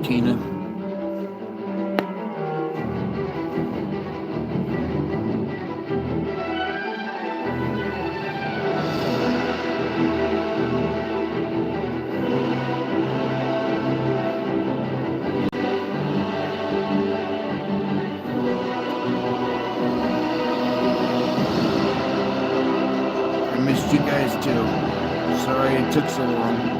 Tina. I missed you guys too. Sorry it took so long.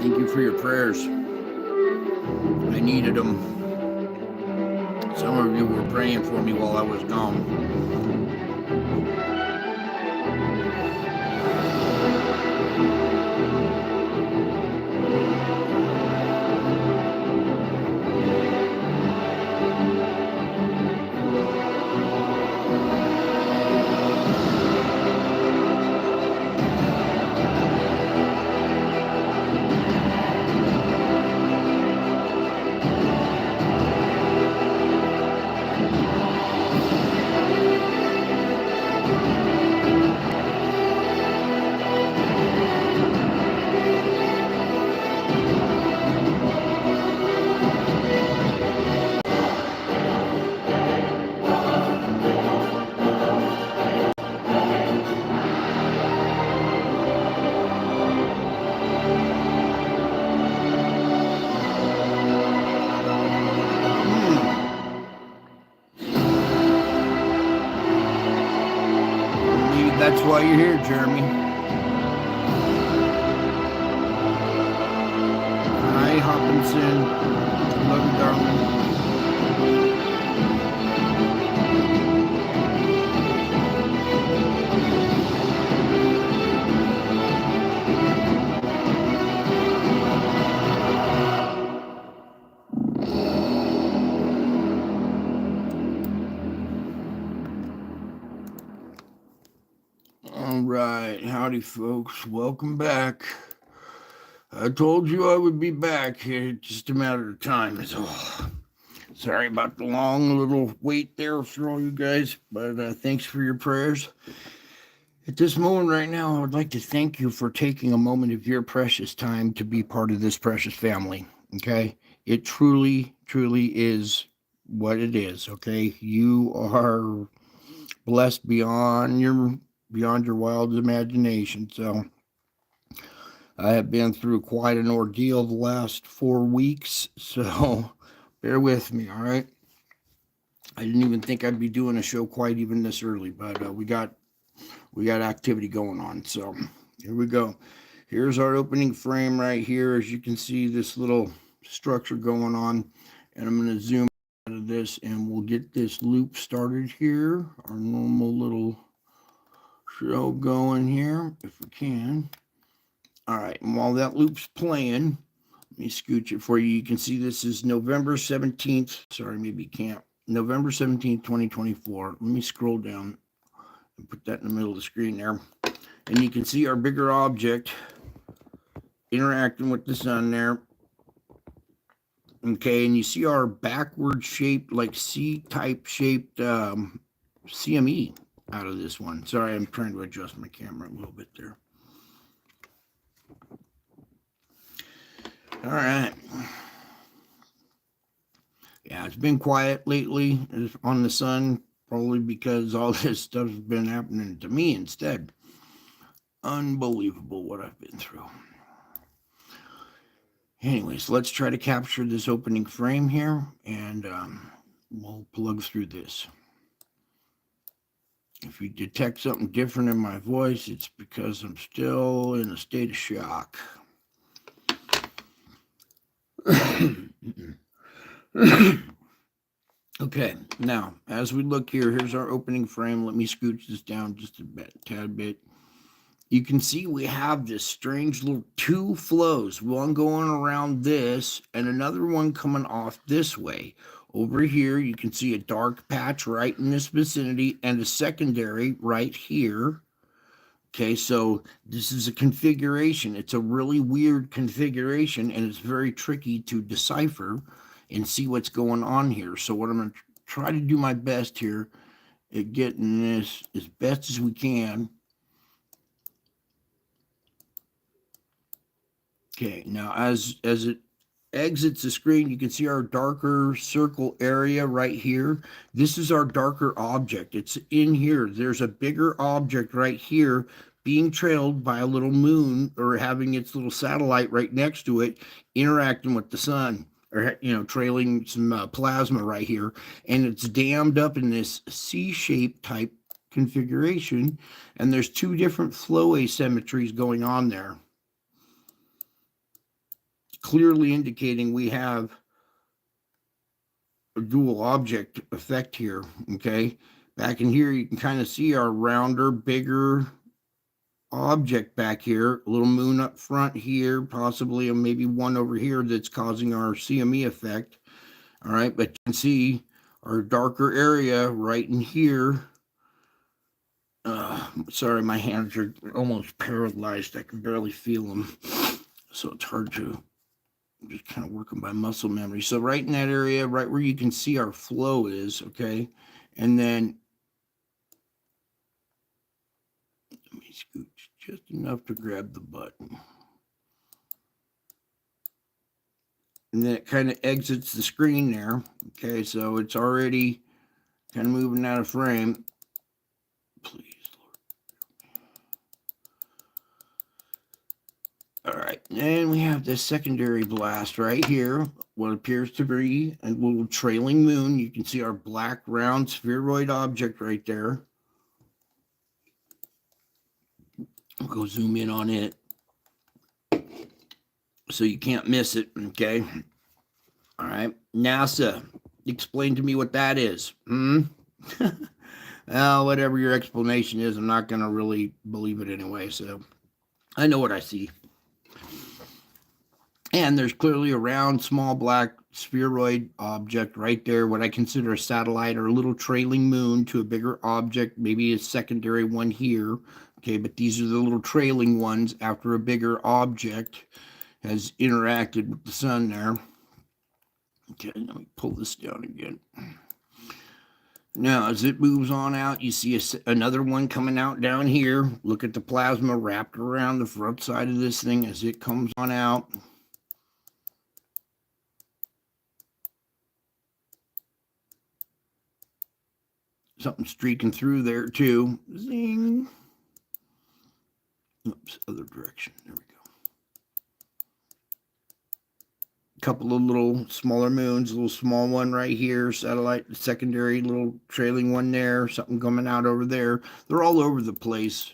Thank you for your prayers. I needed them. Some of you were praying for me while I was gone. That's why you're here, Jeremy. Hi, Hopkinson. Love you, darling. All right, howdy, folks. Welcome back. I told you I would be back. It's just a matter of time. So, sorry about the long little wait there for all you guys, but thanks for your prayers. At this moment right now, I would like to thank you for taking a moment of your precious time to be part of this precious family. Okay? It truly, truly is what it is. Okay, you are blessed beyond your wildest imagination. So I have been through quite an ordeal the last 4 weeks. So bear with me. All right. I didn't even think I'd be doing a show quite even this early, but we got activity going on. So here we go. Here's our opening frame right here. As you can see, this little structure going on, and I'm going to zoom out of this, and we'll get this loop started here. Our normal little show going here, if we can. All right, and while that loop's playing, let me scooch it for you. You can see this is November 17th. Sorry, maybe you can't. November 17th, 2024. Let me scroll down and put that in the middle of the screen there. And you can see our bigger object interacting with the sun there. Okay, and you see our backward shaped, like C-type shaped CME out of this one. Sorry, I'm trying to adjust my camera a little bit there. All right. Yeah, it's been quiet lately on the sun, probably because all this stuff's been happening to me instead. Unbelievable what I've been through. Anyways, let's try to capture this opening frame here, and we'll plug through this. If you detect something different in my voice, it's because I'm still in a state of shock. Okay, now, as we look here, here's our opening frame. Let me scooch this down just a tad bit. You can see we have this strange little two flows, one going around this and another one coming off this way. Over here, you can see a dark patch right in this vicinity and a secondary right here. Okay, so this is a configuration. It's a really weird configuration, and it's very tricky to decipher and see what's going on here. So what I'm going to try to do my best here at getting this as best as we can. Okay, now as it exits the screen, you can see our darker circle area right here. This is our darker object. It's in here. There's a bigger object right here being trailed by a little moon, or having its little satellite right next to it, interacting with the sun, or trailing some plasma right here, and it's dammed up in this C-shaped type configuration, and there's two different flow asymmetries going on there, clearly indicating we have a dual object effect here. Okay, back in here you can kind of see our rounder, bigger object back here, a little moon up front here, possibly maybe one over here that's causing our CME effect. All right, but you can see our darker area right in here. Sorry, my hands are almost paralyzed. I can barely feel them, so it's hard to just kind of working by muscle memory. So right in that area, right where you can see our flow is, okay? And then let me scooch just enough to grab the button. And then it kind of exits the screen there. Okay, so it's already kind of moving out of frame. Please, Lord. All right, and we have this secondary blast right here, what appears to be a little trailing moon. You can see our black round spheroid object right there. I'll go zoom in on it so you can't miss it, okay? All right, NASA, explain to me what that is. Well, whatever your explanation is, I'm not going to really believe it anyway, so I know what I see. And there's clearly a round, small black spheroid object right there, what I consider a satellite or a little trailing moon to a bigger object, maybe a secondary one here. Okay, but these are the little trailing ones after a bigger object has interacted with the sun there. Okay, let me pull this down again. Now, as it moves on out, you see another one coming out down here. Look at the plasma wrapped around the front side of this thing as it comes on out. something streaking through there too. Zing. Oops, other direction. There we go. Couple of little smaller moons, a little small one right here, satellite, secondary, little trailing one there, something coming out over there. They're all over the place.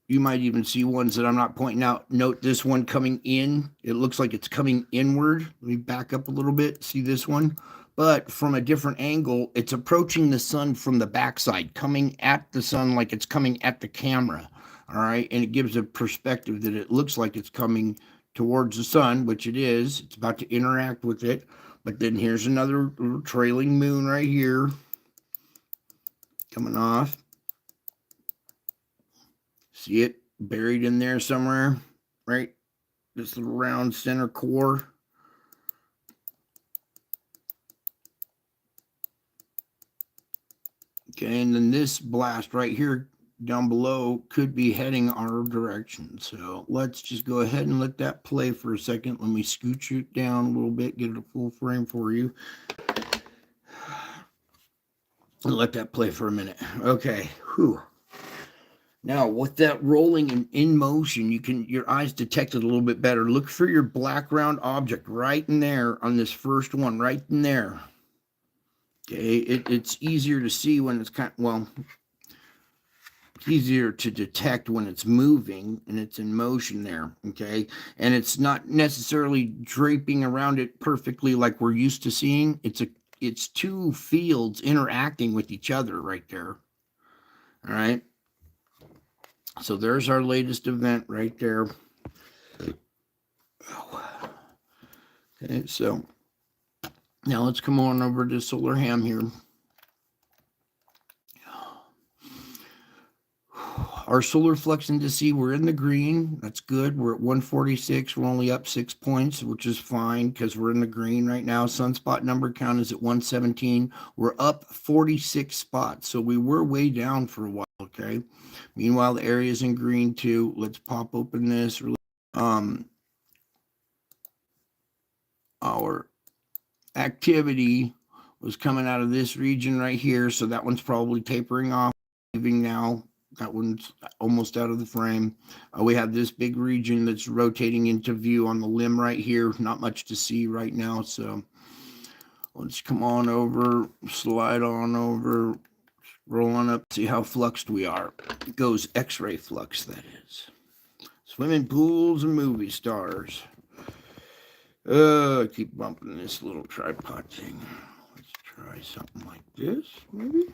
You might even see ones that I'm not pointing out. Note this one coming in. It looks like it's coming inward. Let me back up a little bit. See this one? But from a different angle, it's approaching the sun from the backside, coming at the sun like it's coming at the camera. All right. And it gives a perspective that it looks like it's coming towards the sun, which it is. It's about to interact with it. But then here's another little trailing moon right here coming off. See it buried in there somewhere, right? This little round center core. Okay, and then this blast right here down below could be heading our direction. So let's just go ahead and let that play for a second. Let me scooch it down a little bit, get it a full frame for you. And let that play for a minute. Okay, whew. Now, with that rolling and in motion, your eyes detect it a little bit better. Look for your black round object right in there on this first one, right in there. Okay, it's easier to see when it's easier to detect when it's moving and it's in motion there, okay? And it's not necessarily draping around it perfectly like we're used to seeing. It's two fields interacting with each other right there. All right. So there's our latest event right there. Okay, so now let's come on over to Solar Ham here. Our solar flux indice, we're in the green. That's good. We're at 146. We're only up 6 points, which is fine because we're in the green right now. Sunspot number count is at 117. We're up 46 spots. So we were way down for a while, okay? Meanwhile, the area is in green too. Let's pop open this. Our activity was coming out of this region right here. So that one's probably tapering off, leaving now. That one's almost out of the frame. We have this big region that's rotating into view on the limb right here. Not much to see right now. So let's come on over, slide on over, roll on up, see how fluxed we are. It goes X-ray flux, that is. Swimming pools and movie stars. I keep bumping this little tripod thing. Let's try something like this, maybe.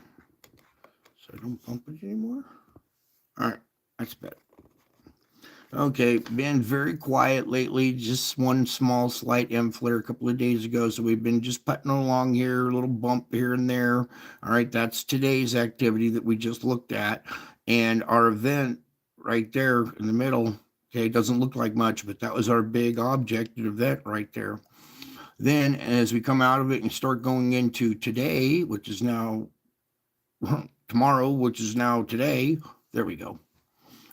So I don't bump it anymore. All right, that's better. Okay, been very quiet lately. Just one small slight M flare a couple of days ago. So we've been just putting along here, a little bump here and there. All right, that's today's activity that we just looked at. And our event right there in the middle, okay, doesn't look like much, but that was our big object event right there. Then as we come out of it and start going into today, which is now tomorrow, which is now today, there we go.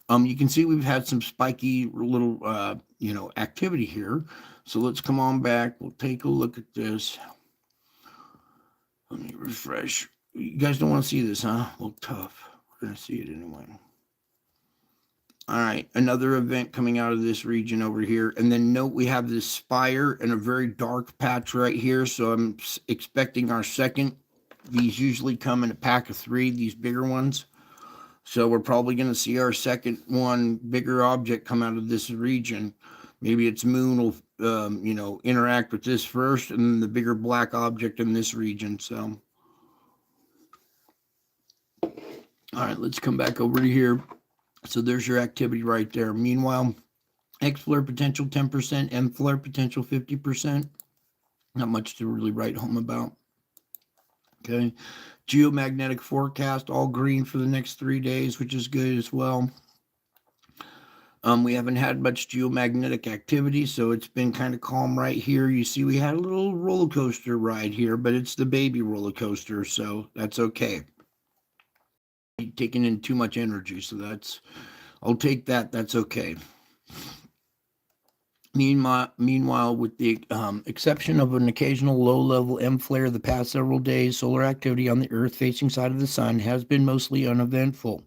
You can see we've had some spiky little, activity here. So let's come on back. We'll take a look at this. Let me refresh. You guys don't want to see this, huh? Well, tough. We're going to see it anyway. All right, another event coming out of this region over here. And then note we have this spire and a very dark patch right here. So I'm expecting our second. These usually come in a pack of 3, these bigger ones. So we're probably going to see our second one, bigger object come out of this region. Maybe its moon will, interact with this first, and then the bigger black object in this region. So, all right, let's come back over to here. So there's your activity right there. Meanwhile, X flare potential 10%, M flare potential 50%. Not much to really write home about. Okay. Geomagnetic forecast, all green for the next 3 days, which is good as well. We haven't had much geomagnetic activity, so it's been kind of calm right here. You see, we had a little roller coaster ride here, but it's the baby roller coaster, so that's okay. Taking in too much energy, so I'll take that. That's okay. Meanwhile, with the exception of an occasional low-level M flare the past several days, solar activity on the Earth-facing side of the sun has been mostly uneventful.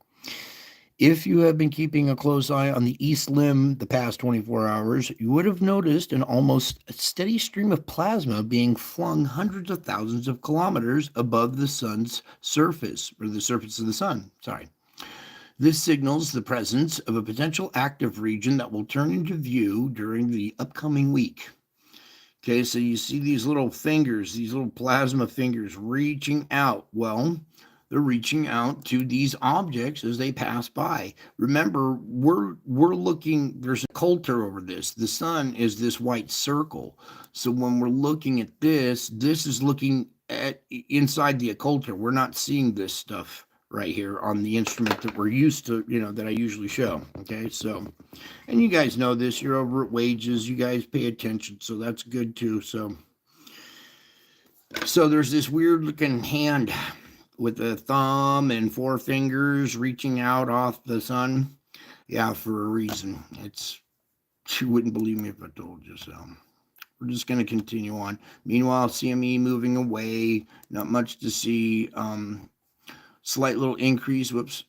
If you have been keeping a close eye on the east limb the past 24 hours, you would have noticed an almost steady stream of plasma being flung hundreds of thousands of kilometers above the sun's surface, or the surface of the sun, sorry. This signals the presence of a potential active region that will turn into view during the upcoming week. Okay, so you see these little fingers, these little plasma fingers reaching out. Well, they're reaching out to these objects as they pass by. Remember, we're looking, there's a coulter over this. The sun is this white circle. So when we're looking at this is looking at inside the occulter. We're not seeing this stuff right here on the instrument that we're used to, that I usually show. Okay, so, and you guys know this, you're over at Wages, you guys pay attention, so that's good too. So there's this weird looking hand with a thumb and four fingers reaching out off the sun. Yeah, for a reason. You wouldn't believe me if I told you so. We're just going to continue on. Meanwhile, CME moving away, not much to see. Slight little increase. Whoops.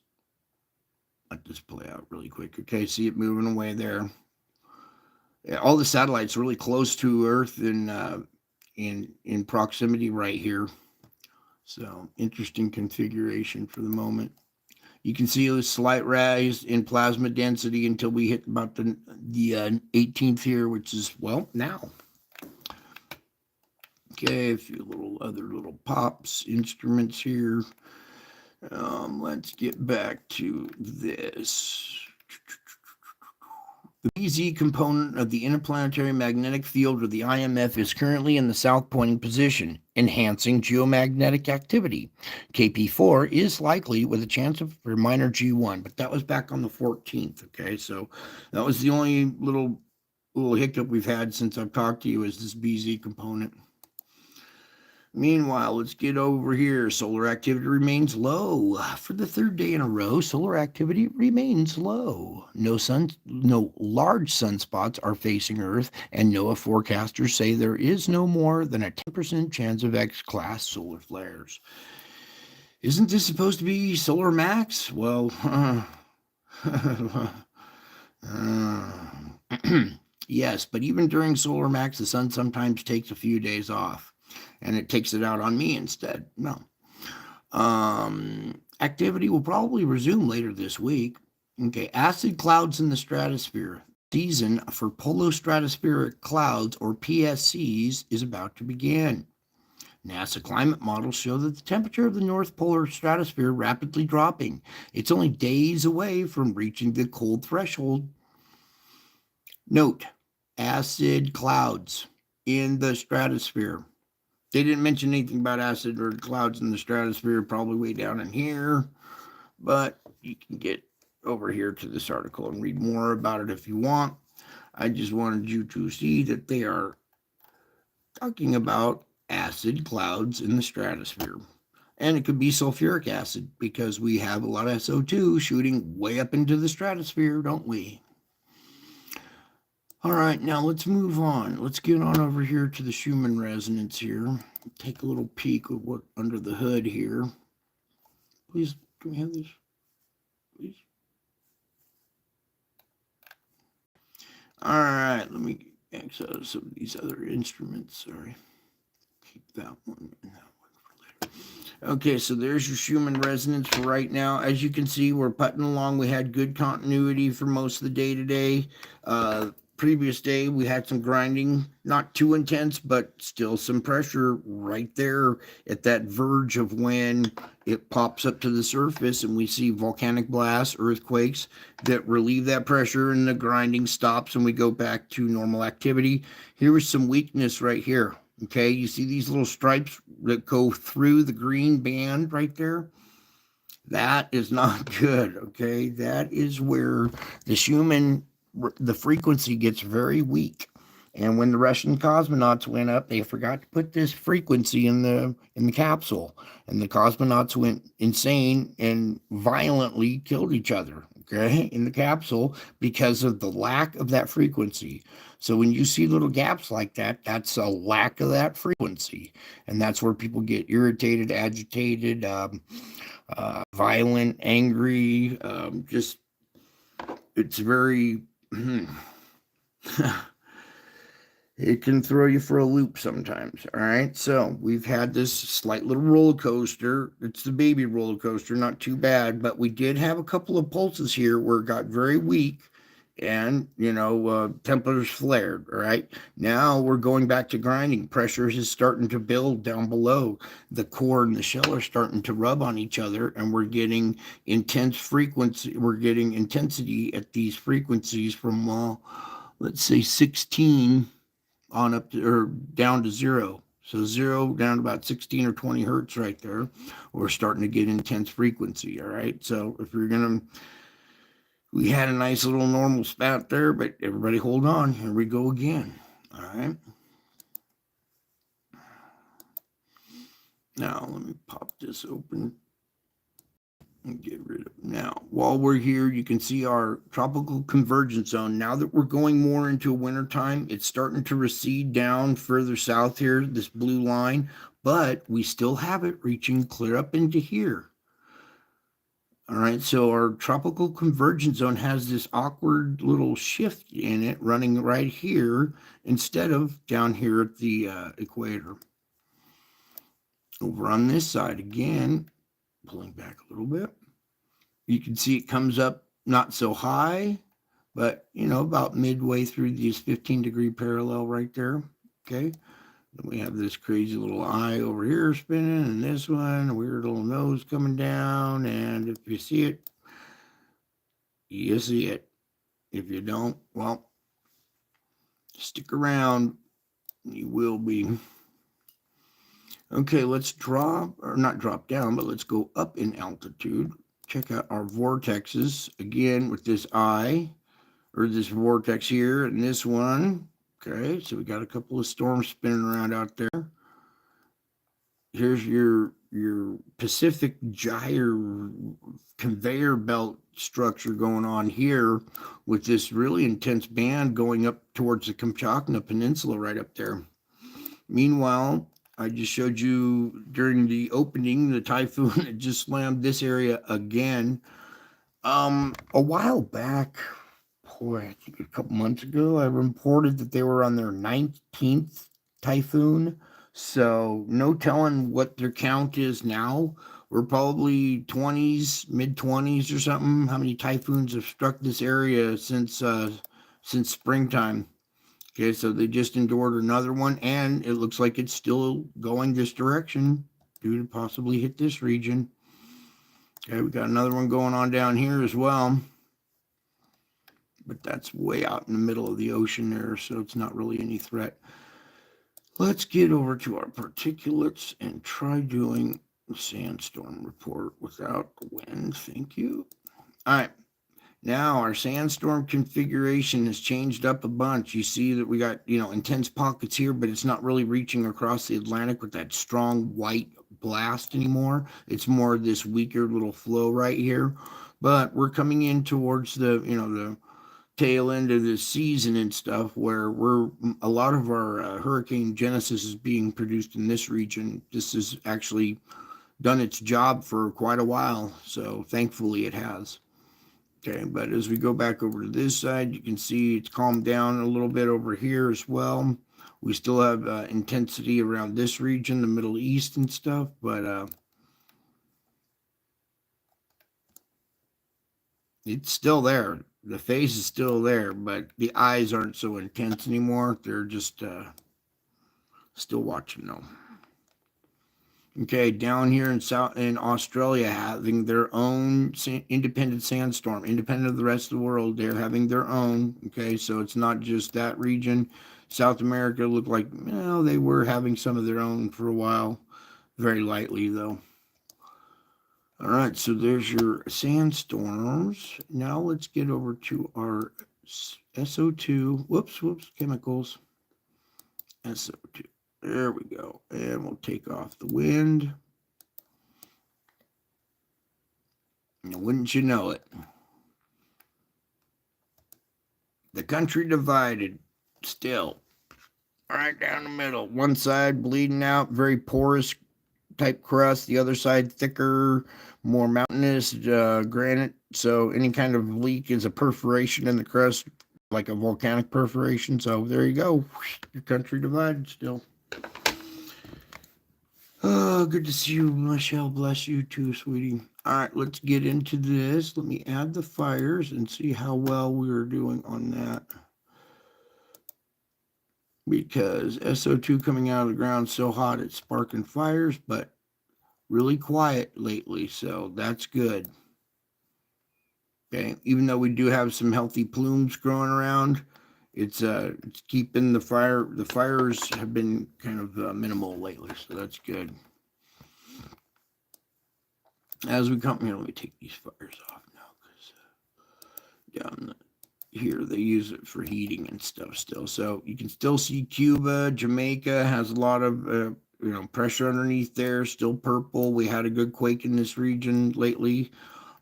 Let this play out really quick. Okay, see it moving away there. Yeah, all the satellites really close to Earth and in proximity right here. So interesting configuration for the moment. You can see a slight rise in plasma density until we hit about the 18th here, which is, well, now. Okay, a few other little pops, instruments here. Let's get back to this. The BZ component of the interplanetary magnetic field, or the IMF, is currently in the south pointing position, enhancing geomagnetic activity. KP4 is likely with a chance for minor G1, but that was back on the 14th. Okay, so that was the only little hiccup we've had since I've talked to you, is this BZ component. Meanwhile, let's get over here. Solar activity remains low. For the third day in a row, solar activity remains low. No large sunspots are facing Earth, and NOAA forecasters say there is no more than a 10% chance of X-class solar flares. Isn't this supposed to be solar max? Well, yes, but even during solar max, the sun sometimes takes a few days off. And it takes it out on me instead. No. Activity will probably resume later this week. Okay, acid clouds in the stratosphere. Season for polostratospheric clouds, or PSCs, is about to begin. NASA climate models show that the temperature of the North Polar stratosphere rapidly dropping. It's only days away from reaching the cold threshold. Note, acid clouds in the stratosphere. They didn't mention anything about acid or clouds in the stratosphere, probably way down in here. But you can get over here to this article and read more about it if you want. I just wanted you to see that they are talking about acid clouds in the stratosphere. And it could be sulfuric acid, because we have a lot of SO2 shooting way up into the stratosphere, don't we? All right, now let's move on. Let's get on over here to the Schumann resonance here. Take a little peek of what under the hood here. Please, can we have this? Please. All right, let me access some of these other instruments. Sorry. Keep that one and that one for later. Okay, so there's your Schumann resonance for right now. As you can see, we're putting along. We had good continuity for most of the day today. Previous day, we had some grinding, not too intense, but still some pressure right there at that verge of when it pops up to the surface and we see volcanic blasts, earthquakes that relieve that pressure, and the grinding stops and we go back to normal activity. Here is some weakness right here. Okay, you see these little stripes that go through the green band right there? That is not good, okay? That is where the Schumann, the frequency gets very weak. And when the Russian cosmonauts went up, they forgot to put this frequency in the capsule. And the cosmonauts went insane and violently killed each other, okay, in the capsule because of the lack of that frequency. So when you see little gaps like that, that's a lack of that frequency. And that's where people get irritated, agitated, violent, angry. Just, it's very, it can throw you for a loop sometimes. All right. So we've had this slight little roller coaster. It's the baby roller coaster, not too bad, but we did have a couple of pulses here where it got very weak and, temperatures flared. All right. Now we're going back to grinding. Pressure is starting to build down below. The core and the shell are starting to rub on each other, and we're getting intense frequency. We're getting intensity at these frequencies from, let's say, 16 on up to, or down to 0. So 0 down to about 16 or 20 hertz right there. We're starting to get intense frequency. All right. So if you're going to, we had a nice little normal spat there, but everybody hold on. Here we go again. All right. Now let me pop this open and get rid of it. Now, while we're here, you can see our tropical convergence zone. Now that we're going more into winter time, it's starting to recede down further south here, this blue line, but we still have it reaching clear up into here. All right, so our tropical convergence zone has this awkward little shift in it running right here instead of down here at the equator. Over on this side again, pulling back a little bit, you can see it comes up not so high, but, about midway through this 15-degree parallel right there, okay? Then we have this crazy little eye over here spinning, and this one, a weird little nose coming down, and if you see it, you see it. If you don't, well, stick around. You will be. Okay, let's drop, or not drop down, but let's go up in altitude. Check out our vortexes again with this eye, or this vortex here, and this one. Okay, so we got a couple of storms spinning around out there. Here's your Pacific gyre conveyor belt structure going on here with this really intense band going up towards the Kamchatka Peninsula right up there. Meanwhile, I just showed you during the opening, the typhoon that just slammed this area again. A while back, I think a couple months ago, I reported that they were on their 19th typhoon. So no telling what their count is now. We're probably 20s, mid 20s or something. How many typhoons have struck this area since springtime? Okay, so they just endured another one, and it looks like it's still going this direction due to possibly hit this region. Okay, we got another one going on down here as well, but that's way out in the middle of the ocean there, so it's not really any threat. Let's get over to our particulates and try doing the sandstorm report without the wind. Thank you. All right. Now our sandstorm configuration has changed up a bunch. You see that we got, intense pockets here, but it's not really reaching across the Atlantic with that strong white blast anymore. It's more of this weaker little flow right here. But we're coming in towards the tail end of this season and stuff where a lot of our hurricane genesis is being produced in this region. This has actually done its job for quite a while, so thankfully it has. Okay, but as we go back over to this side, you can see it's calmed down a little bit over here as well. We still have intensity around this region, the Middle East and stuff, but it's still there. The face is still there, but the eyes aren't so intense anymore. They're just still watching though. Okay, down here in Australia, having their own independent sandstorm, independent of the rest of the world. They're having their own. Okay, so it's not just that region. South America looked like, they were having some of their own for a while, very lightly though. All right, so there's your sandstorms. Now let's get over to our SO2. Whoops, chemicals. SO2. There we go. And we'll take off the wind. And wouldn't you know it? The country divided. still. Right down the middle. One side bleeding out, very porous type crust. The other side thicker, more mountainous granite. So any kind of leak is a perforation in the crust, like a volcanic perforation. So there you go. Your country divided still. Oh, good to see you, Michelle. Bless you too, sweetie. All right, let's get into this. Let me add the fires and see how well we're doing on that. Because SO2 coming out of the ground so hot it's sparking fires, but really quiet lately, so that's good. Okay, even though we do have some healthy plumes growing around, it's keeping the fires have been kind of minimal lately, so that's good. As we come here, let me take these fires off now, because down here they use it for heating and stuff still. So you can still see Cuba, Jamaica has a lot of pressure underneath there, still purple. We had a good quake in this region lately.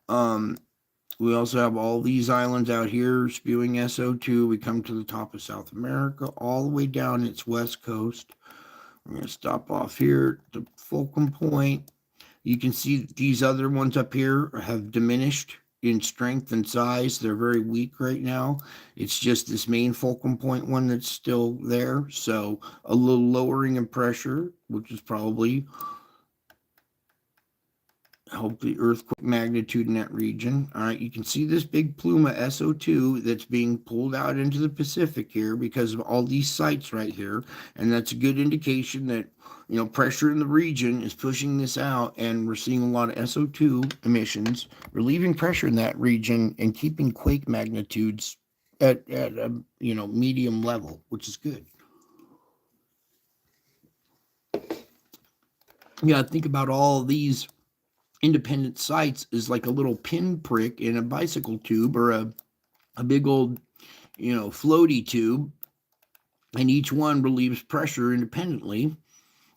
We also have all these islands out here spewing SO2. We come to the top of South America, all the way down its west coast. We're going to stop off here at the fulcrum point. You can see these other ones up here have diminished in strength and size. They're very weak right now. It's just this main fulcrum point one that's still there. So a little lowering in pressure, which is probably help the earthquake magnitude in that region. All right, you can see this big plume of SO2 that's being pulled out into the Pacific here because of all these sites right here. And that's a good indication that, pressure in the region is pushing this out, and we're seeing a lot of SO2 emissions, relieving pressure in that region and keeping quake magnitudes at a, medium level, which is good. Yeah, think about all these independent sites is like a little pinprick in a bicycle tube or a big old, floaty tube, and each one relieves pressure independently,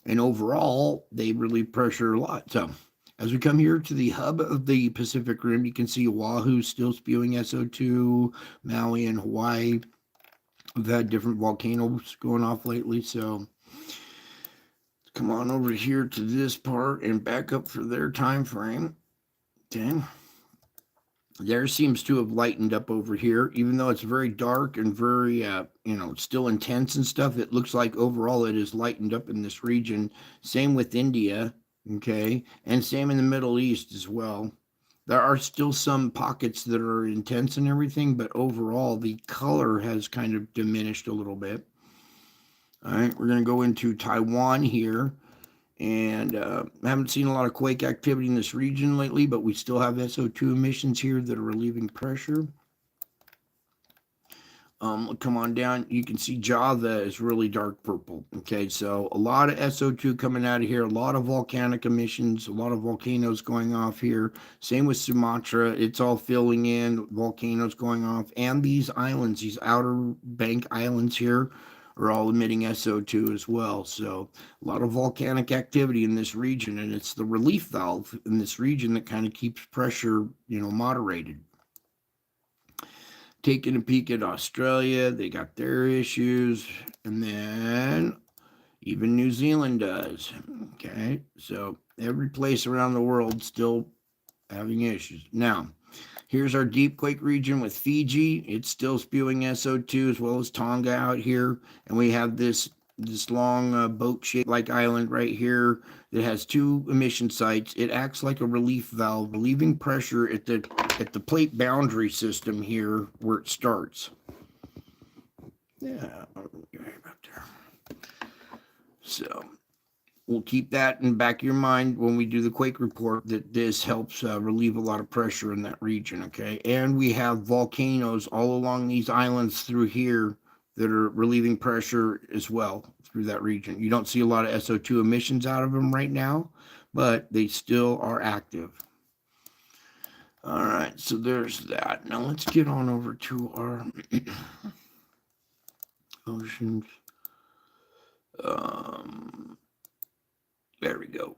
and overall they relieve pressure a lot. So as we come here to the hub of the Pacific Rim, you can see Oahu still spewing SO2, Maui and Hawaii. We've had different volcanoes going off lately, so come on over here to this part and back up for their time frame. Okay. There seems to have lightened up over here, even though it's very dark and very, still intense and stuff. It looks like overall it is lightened up in this region. Same with India, okay, and same in the Middle East as well. There are still some pockets that are intense and everything, but overall the color has kind of diminished a little bit. All right, we're going to go into Taiwan here. And I haven't seen a lot of quake activity in this region lately, but we still have SO2 emissions here that are relieving pressure. Come on down. You can see Java is really dark purple. Okay, so a lot of SO2 coming out of here, a lot of volcanic emissions, a lot of volcanoes going off here. Same with Sumatra. It's all filling in, volcanoes going off. And these islands, these outer bank islands here, are all emitting SO2 as well. So a lot of volcanic activity in this region, and it's the relief valve in this region that kind of keeps pressure, moderated. Taking a peek at Australia, they got their issues, and then even New Zealand does. Okay, so every place around the world still having issues. Now, here's our deep quake region with Fiji. It's still spewing SO2 as well as Tonga out here. And we have this long boat-shaped like island right here that has two emission sites. It acts like a relief valve, relieving pressure at the plate boundary system here where it starts. Yeah, right about there. So we'll keep that in the back of your mind when we do the quake report, that this helps relieve a lot of pressure in that region, okay? And we have volcanoes all along these islands through here that are relieving pressure as well through that region. You don't see a lot of SO2 emissions out of them right now, but they still are active. All right, so there's that. Now let's get on over to our oceans. There we go.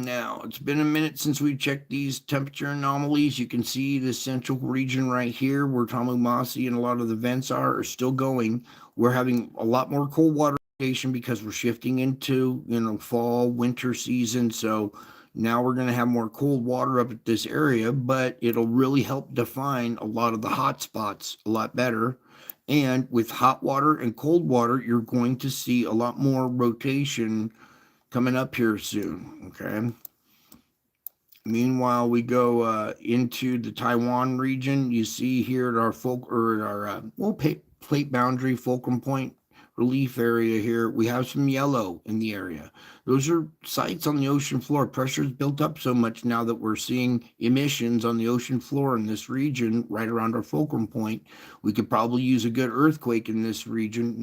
Now, it's been a minute since we checked these temperature anomalies. You can see the central region right here where Tamumasi and a lot of the vents are still going. We're having a lot more cold water because we're shifting into, fall, winter season. So now we're going to have more cold water up at this area, but it'll really help define a lot of the hot spots a lot better. And with hot water and cold water, you're going to see a lot more rotation coming up here soon. Okay. Meanwhile, we go into the Taiwan region. You see here at our plate boundary fulcrum point relief area here, we have some yellow in the area. Those are sites on the ocean floor. Pressure's built up so much now that we're seeing emissions on the ocean floor in this region right around our fulcrum point. We could probably use a good earthquake in this region,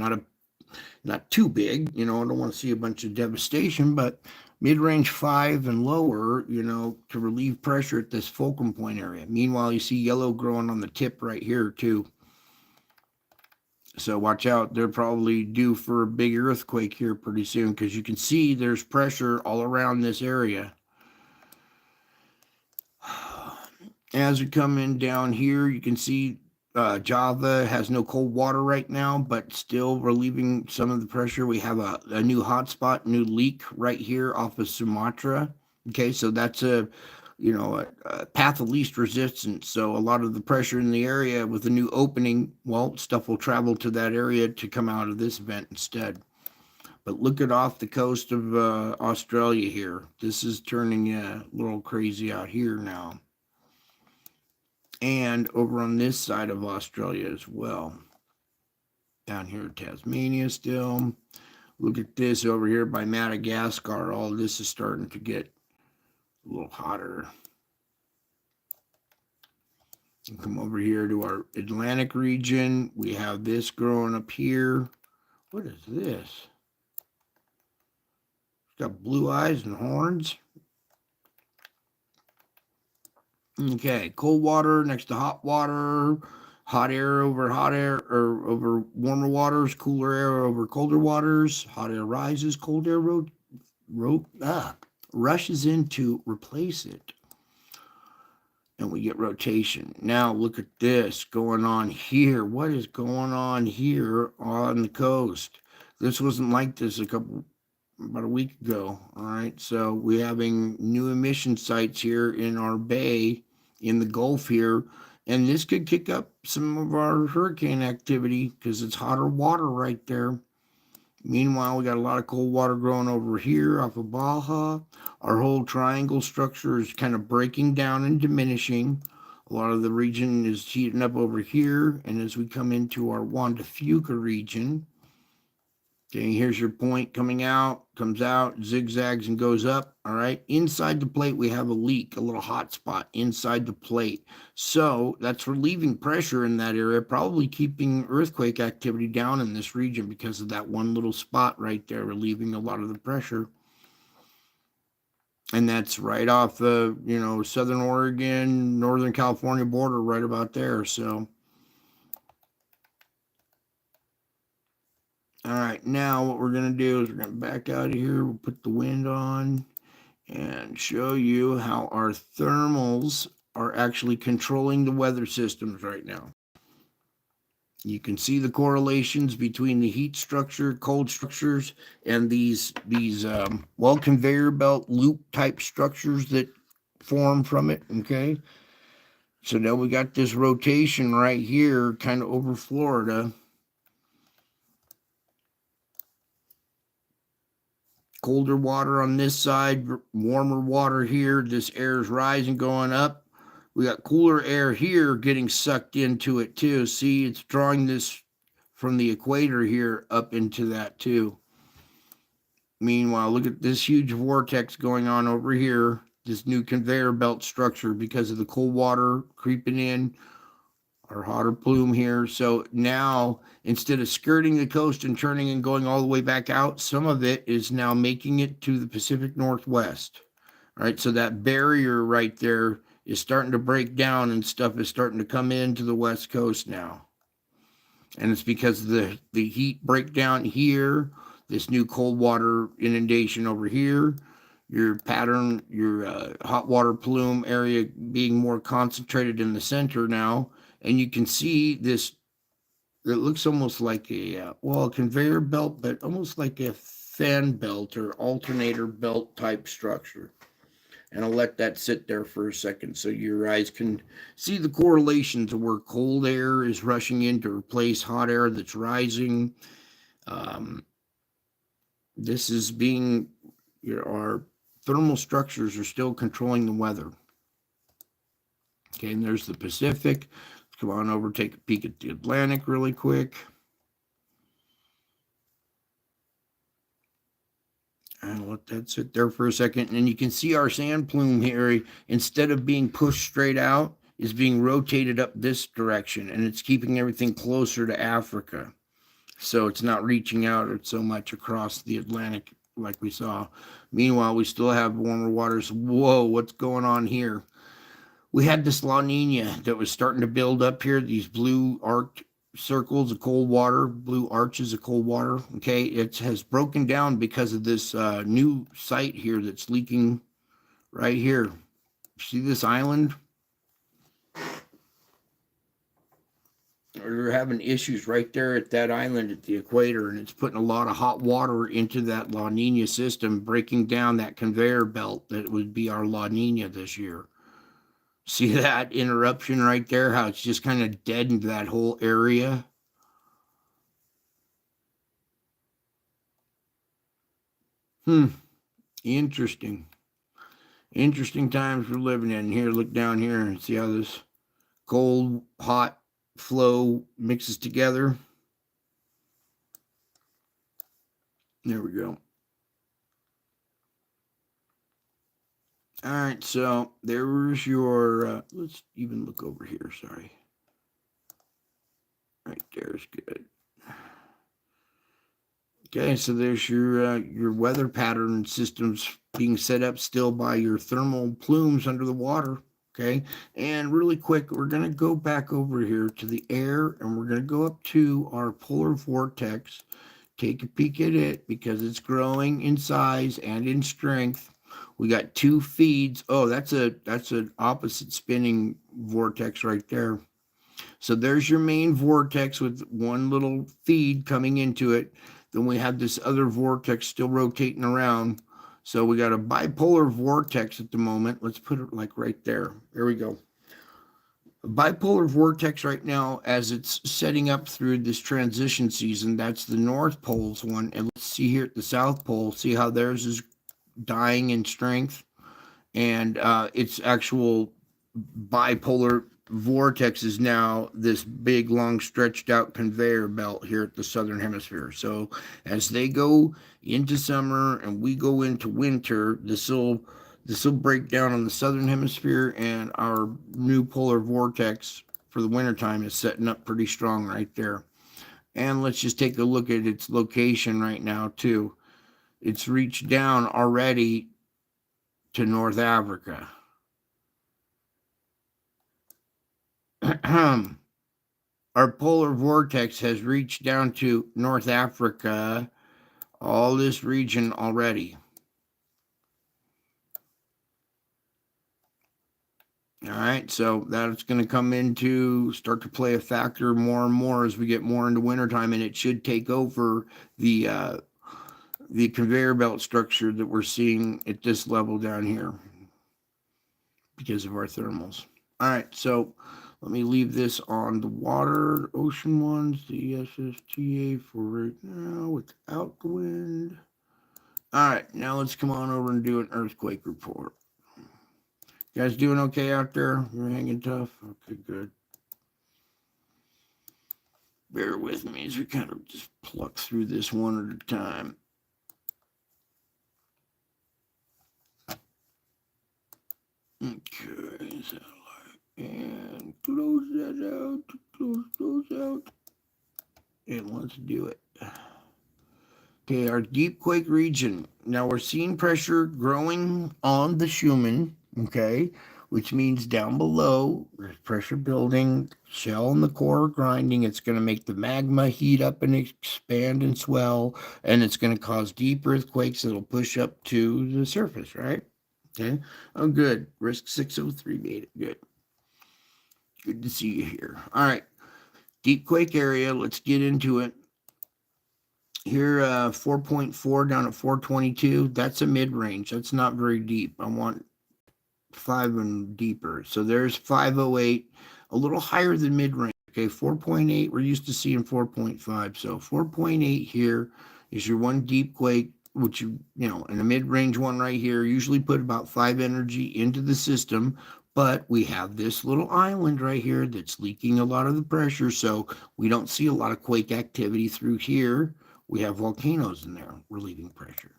not too big, I don't want to see a bunch of devastation, but mid-range 5 and lower, to relieve pressure at this fulcrum point area. Meanwhile, you see yellow growing on the tip right here too. So watch out, they're probably due for a big earthquake here pretty soon, because you can see there's pressure all around this area. As we come in down here, you can see Java has no cold water right now, but still relieving some of the pressure. We have a new hotspot, new leak right here off of Sumatra. Okay, so that's a path of least resistance. So a lot of the pressure in the area with the new opening, well, stuff will travel to that area to come out of this vent instead. But look at off the coast of Australia here. This is turning a little crazy out here now. And over on this side of Australia as well. Down here in Tasmania still. Look at this over here by Madagascar. All this is starting to get a little hotter. And come over here to our Atlantic region. We have this growing up here. What is this? It's got blue eyes and horns. Okay, cold water next to hot water, hot air over hot air, or over warmer waters, cooler air over colder waters. Hot air rises, cold air rushes in to replace it. And we get rotation. Now look at this going on here. What is going on here on the coast? This wasn't like this about a week ago. All right, so we're having new emission sites here in our bay in the Gulf here, and this could kick up some of our hurricane activity because it's hotter water right there. Meanwhile, we got a lot of cold water growing over here off of Baja. Our whole triangle structure is kind of breaking down and diminishing. A lot of the region is heating up over here, and as we come into our Juan de Fuca region, okay, here's your point coming out, comes out, zigzags and goes up. All right, inside the plate, we have a leak, a little hot spot inside the plate. So that's relieving pressure in that area, probably keeping earthquake activity down in this region because of that one little spot right there, relieving a lot of the pressure. And that's right off the, Southern Oregon, Northern California border, right about there. So. All right, now what we're going to do is we're going to back out of here. We'll put the wind on and show you how our thermals are actually controlling the weather systems right now. You can see the correlations between the heat structure, cold structures, and these conveyor belt loop type structures that form from it, okay? So now we got this rotation right here kind of over Florida. Colder water on this side, warmer water here. This air is rising, going up. We got cooler air here getting sucked into it too. See, it's drawing this from the equator here up into that too. Meanwhile, look at this huge vortex going on over here. This new conveyor belt structure because of the cold water creeping in. Our hotter plume here. So now, instead of skirting the coast and turning and going all the way back out, some of it is now making it to the Pacific Northwest. All right, so that barrier right there is starting to break down and stuff is starting to come into the West Coast now. And it's because of the heat breakdown here, this new cold water inundation over here. pattern, your hot water plume area being more concentrated in the center now. And you can see this, it looks almost like a conveyor belt, but almost like a fan belt or alternator belt type structure. And I'll let that sit there for a second so your eyes can see the correlation to where cold air is rushing in to replace hot air that's rising. Um, this is being, our thermal structures are still controlling the weather. Okay, and there's the Pacific. Let's come on over, take a peek at the Atlantic really quick. And let that sit there for a second. And you can see our sand plume here, instead of being pushed straight out, is being rotated up this direction. And it's keeping everything closer to Africa. So it's not reaching out so much across the Atlantic like we saw. Meanwhile, we still have warmer waters. Whoa, what's going on here? We had this La Nina that was starting to build up here, these blue arced circles of cold water, blue arches of cold water. Okay, it has broken down because of this new site here that's leaking right here. See this island? We're having issues right there at that island at the equator, and it's putting a lot of hot water into that La Nina system, breaking down that conveyor belt that would be our La Nina this year. See that interruption right there? How it's just kind of deadened that whole area. Interesting. Interesting times we're living in. Here, look down here and see how this cold, hot flow mixes together. There we go. All right, so there's your, let's even look over here, sorry. Right there's good. Okay, so there's your weather pattern systems being set up still by your thermal plumes under the water. Okay, and really quick, we're going to go back over here to the air, and we're going to go up to our polar vortex. Take a peek at it because it's growing in size and in strength. We got two feeds. Oh, that's an opposite spinning vortex right there. So there's your main vortex with one little feed coming into it. Then we have this other vortex still rotating around. So we got a bipolar vortex at the moment. Let's put it like right there. There we go. A bipolar vortex right now as it's setting up through this transition season. That's the North Pole's one. And let's see here at the South Pole. See how theirs is dying in strength. And its actual bipolar vortex is now this big, long, stretched out conveyor belt here at the southern hemisphere. So as they go into summer and we go into winter, this will break down on the southern hemisphere, and our new polar vortex for the wintertime is setting up pretty strong right there. And let's just take a look at its location right now too. It's reached down already to North Africa. Our polar vortex has reached down to North Africa, all this region already. All right, so that's going to come into start to play a factor more and more as we get more into wintertime, and it should take over the conveyor belt structure that we're seeing at this level down here because of our thermals. All right, so let me leave this on the water, ocean ones, the SSTA for right now without the wind. All right, now let's come on over and do an earthquake report. You guys doing okay out there? You're hanging tough? Okay, good. Bear with me as we kind of just pluck through this one at a time. Okay, satellite. And close that out. Close those out. And let's do it. Okay, our deep quake region. Now we're seeing pressure growing on the Schumann. Okay, which means down below there's pressure building, shell and the core grinding. It's going to make the magma heat up and expand and swell, and it's going to cause deep earthquakes that'll push up to the surface, right? Okay. Oh, good. Risk 603 made it. Good. Good to see you here. All right. Deep quake area. Let's get into it. Here, 4.4 down at 422. That's a mid range. That's not very deep. I want 5 and deeper. So there's 508, a little higher than mid range. Okay, 4.8. We're used to seeing 4.5. So 4.8 here is your one deep quake, which in a mid range one right here, usually put about 5 energy into the system. But we have this little island right here that's leaking a lot of the pressure. So we don't see a lot of quake activity through here. We have volcanoes in there relieving pressure.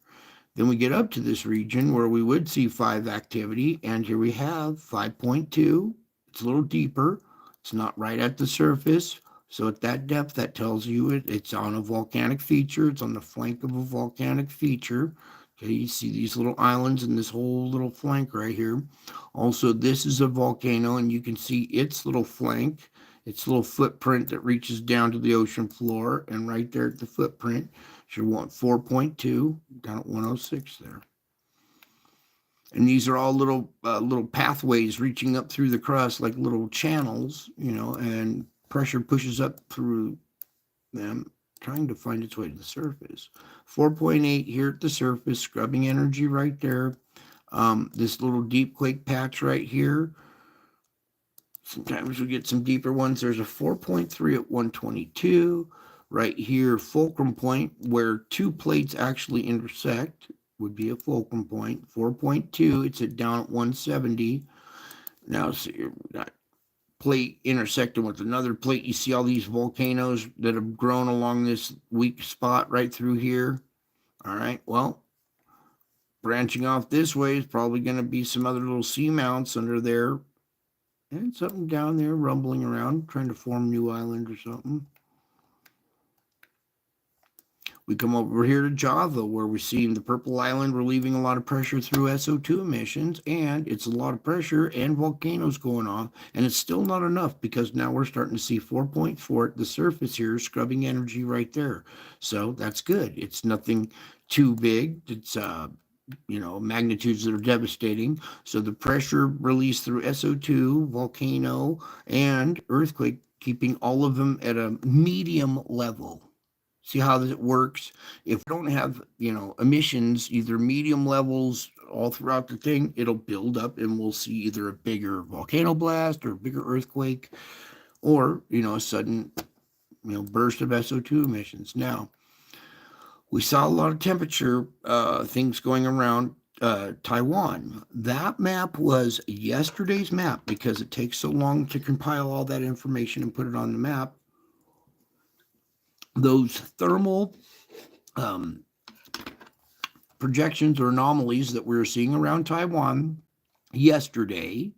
Then we get up to this region where we would see 5 activity, and here we have 5.2. It's a little deeper. It's not right at the surface. So at that depth, that tells you it's on a volcanic feature. It's on the flank of a volcanic feature. Okay, you see these little islands and this whole little flank right here. Also, this is a volcano, and you can see its little flank, its little footprint that reaches down to the ocean floor, and right there at the footprint, you want 4.2 down at 106 there. And these are all little pathways reaching up through the crust like little channels, and pressure pushes up through them, trying to find its way to the surface. 4.8 here at the surface, scrubbing energy right there. This little deep quake patch right here. Sometimes we get some deeper ones. There's a 4.3 at 122. Right here, fulcrum point, where 2 plates actually intersect, would be a fulcrum point. 4.2, it's down at 170. Now, see, we got plate intersecting with another plate. You see all these volcanoes that have grown along this weak spot right through here. All right, well, branching off this way is probably going to be some other little seamounts under there. And something down there rumbling around, trying to form a new island or something. We come over here to Java, where we're seeing the purple island relieving a lot of pressure through SO2 emissions, and it's a lot of pressure and volcanoes going on, and it's still not enough because now we're starting to see 4.4 at the surface here, scrubbing energy right there. So that's good. It's nothing too big. It's magnitudes that are devastating. So the pressure released through SO2, volcano, and earthquake, keeping all of them at a medium level. See how it works? If we don't have, emissions, either medium levels all throughout the thing, it'll build up and we'll see either a bigger volcano blast or a bigger earthquake or, a sudden, burst of SO2 emissions. Now, we saw a lot of temperature things going around Taiwan. That map was yesterday's map because it takes so long to compile all that information and put it on the map. Those thermal projections or anomalies that we were seeing around Taiwan yesterday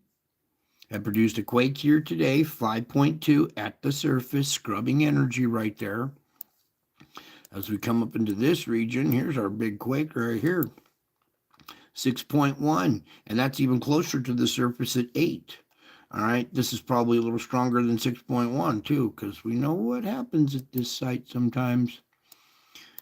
had produced a quake here today, 5.2 at the surface, scrubbing energy right there. As we come up into this region, here's our big quake right here, 6.1, and that's even closer to the surface at 8. All right, this is probably a little stronger than 6.1 too, because we know what happens at this site sometimes.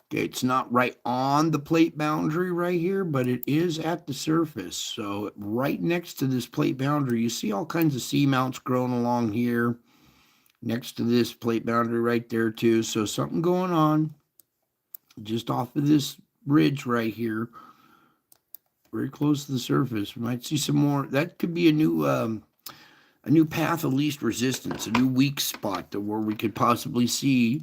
Okay, it's not right on the plate boundary right here, but it is at the surface. So right next to this plate boundary, you see all kinds of seamounts growing along here, next to this plate boundary right there too. So something going on just off of this ridge right here, very close to the surface. We might see some more. That could be a new path of least resistance, a new weak spot where we could possibly see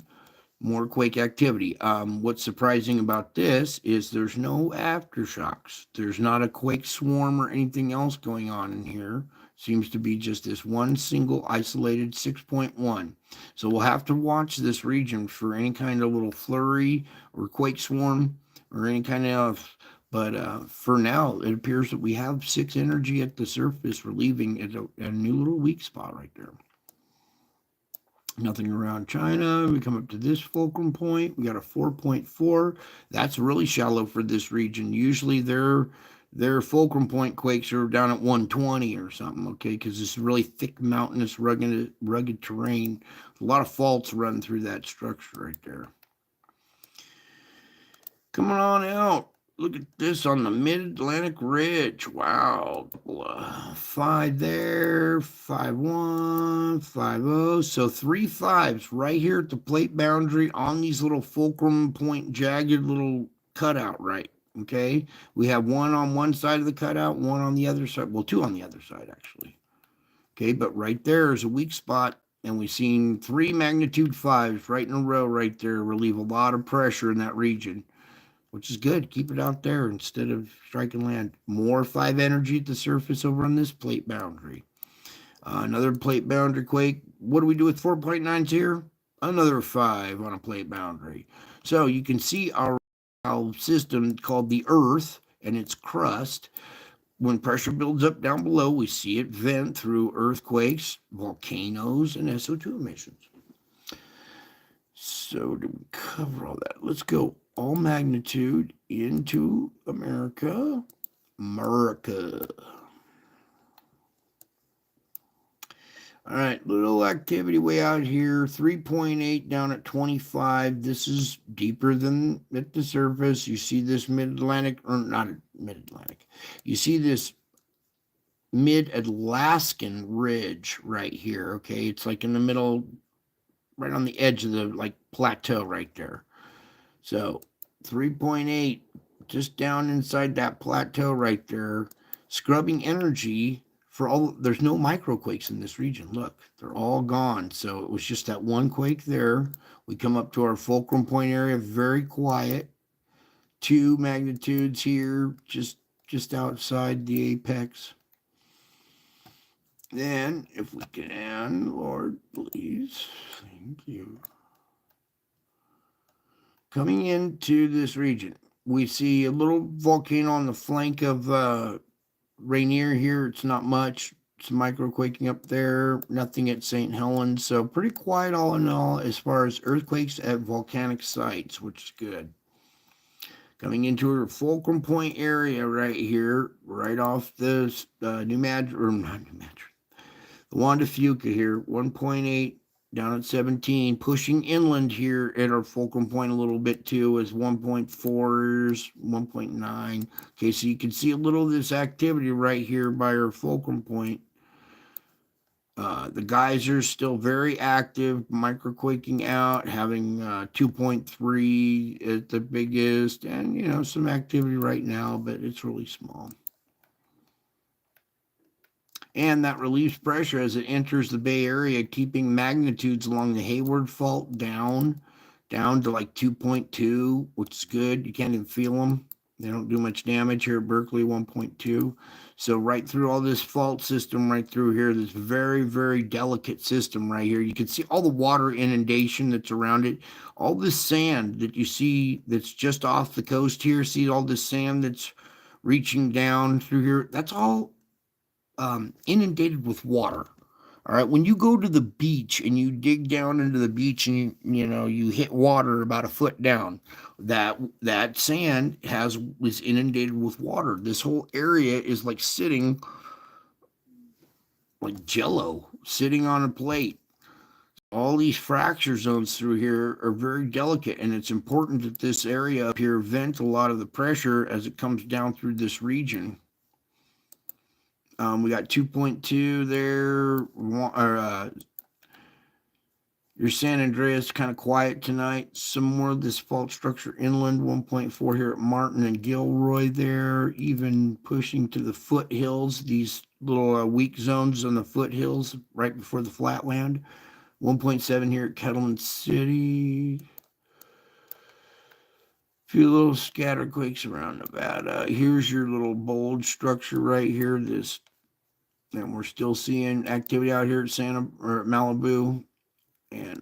more quake activity. What's surprising about this is there's no aftershocks. There's not a quake swarm or anything else going on in here. Seems to be just this one single isolated 6.1. So we'll have to watch this region for any kind of little flurry or quake swarm or any kind of. But for now, it appears that we have 6 energy at the surface, relieving a new little weak spot right there. Nothing around China. We come up to this fulcrum point. We got a 4.4. That's really shallow for this region. Usually they're Their fulcrum point quakes are down at 120 or something, okay, because it's really thick, mountainous, rugged terrain. A lot of faults run through that structure right there. Coming on out. Look at this on the mid-Atlantic ridge. Wow. 5 there, 5-1, 5-0. So 3 5s right here at the plate boundary on these little fulcrum point jagged little cutout, right? Okay. We have one on one side of the cutout, one on the other side. Well, two on the other side, actually. Okay. But right there is a weak spot. And we've seen 3 magnitude 5s right in a row right there relieve a lot of pressure in that region, which is good. Keep it out there instead of striking land. More 5 energy at the surface over on this plate boundary. Another plate boundary quake. What do we do with 4.9s here? Another 5 on a plate boundary. So you can see our system called the Earth and its crust. When pressure builds up down below, we see it vent through earthquakes, volcanoes, and SO2 emissions. So to cover all that, let's go all magnitude into America. All right, little activity way out here, 3.8 down at 25. This is deeper than at the surface. You see this mid-Atlantic, or not mid-Atlantic. You see this mid-Alaskan ridge right here, okay? It's like in the middle, right on the edge of the like plateau right there. So 3.8, just down inside that plateau right there, scrubbing energy for all. There's no microquakes in this region. Look, they're all gone. So it was just that one quake there. We come up to our fulcrum point area, very quiet. 2 magnitudes here, just outside the apex. Then, if we can, Lord, please, thank you. Coming into this region, we see a little volcano on the flank of Rainier here. It's not much. It's microquaking up there. Nothing at St. Helens. So pretty quiet all in all as far as earthquakes at volcanic sites, which is good. Coming into our fulcrum point area right here, right off this New Madrid, or not New Madrid, the Juan de Fuca here, 1.8 down at 17, pushing inland here at our fulcrum point a little bit too, is 1.4s, 1.9. Okay, so you can see a little of this activity right here by our fulcrum point. The geysers still very active, microquaking out, having 2.3 at the biggest, and some activity right now, but it's really small. And that relieves pressure as it enters the Bay Area, keeping magnitudes along the Hayward Fault down to like 2.2, which is good. You can't even feel them. They don't do much damage here at Berkeley, 1.2. So right through all this fault system right through here, this very, very delicate system right here. You can see all the water inundation that's around it. All this sand that you see that's just off the coast here. See all this sand that's reaching down through here. That's all inundated with water. All right, when you go to the beach and you dig down into the beach and you hit water about a foot down, that sand was inundated with water. This whole area is like sitting like jello sitting on a plate. All these fracture zones through here are very delicate, and it's important that this area up here vent a lot of the pressure as it comes down through this region. We got 2.2 there. Your San Andreas kind of quiet tonight. Some more of this fault structure inland. 1.4 here at Martin and Gilroy there. Even pushing to the foothills. These little weak zones on the foothills right before the flatland. 1.7 here at Kettleman City. Few little scatter quakes around Nevada. Here's your little bulge structure right here. And we're still seeing activity out here at Malibu, and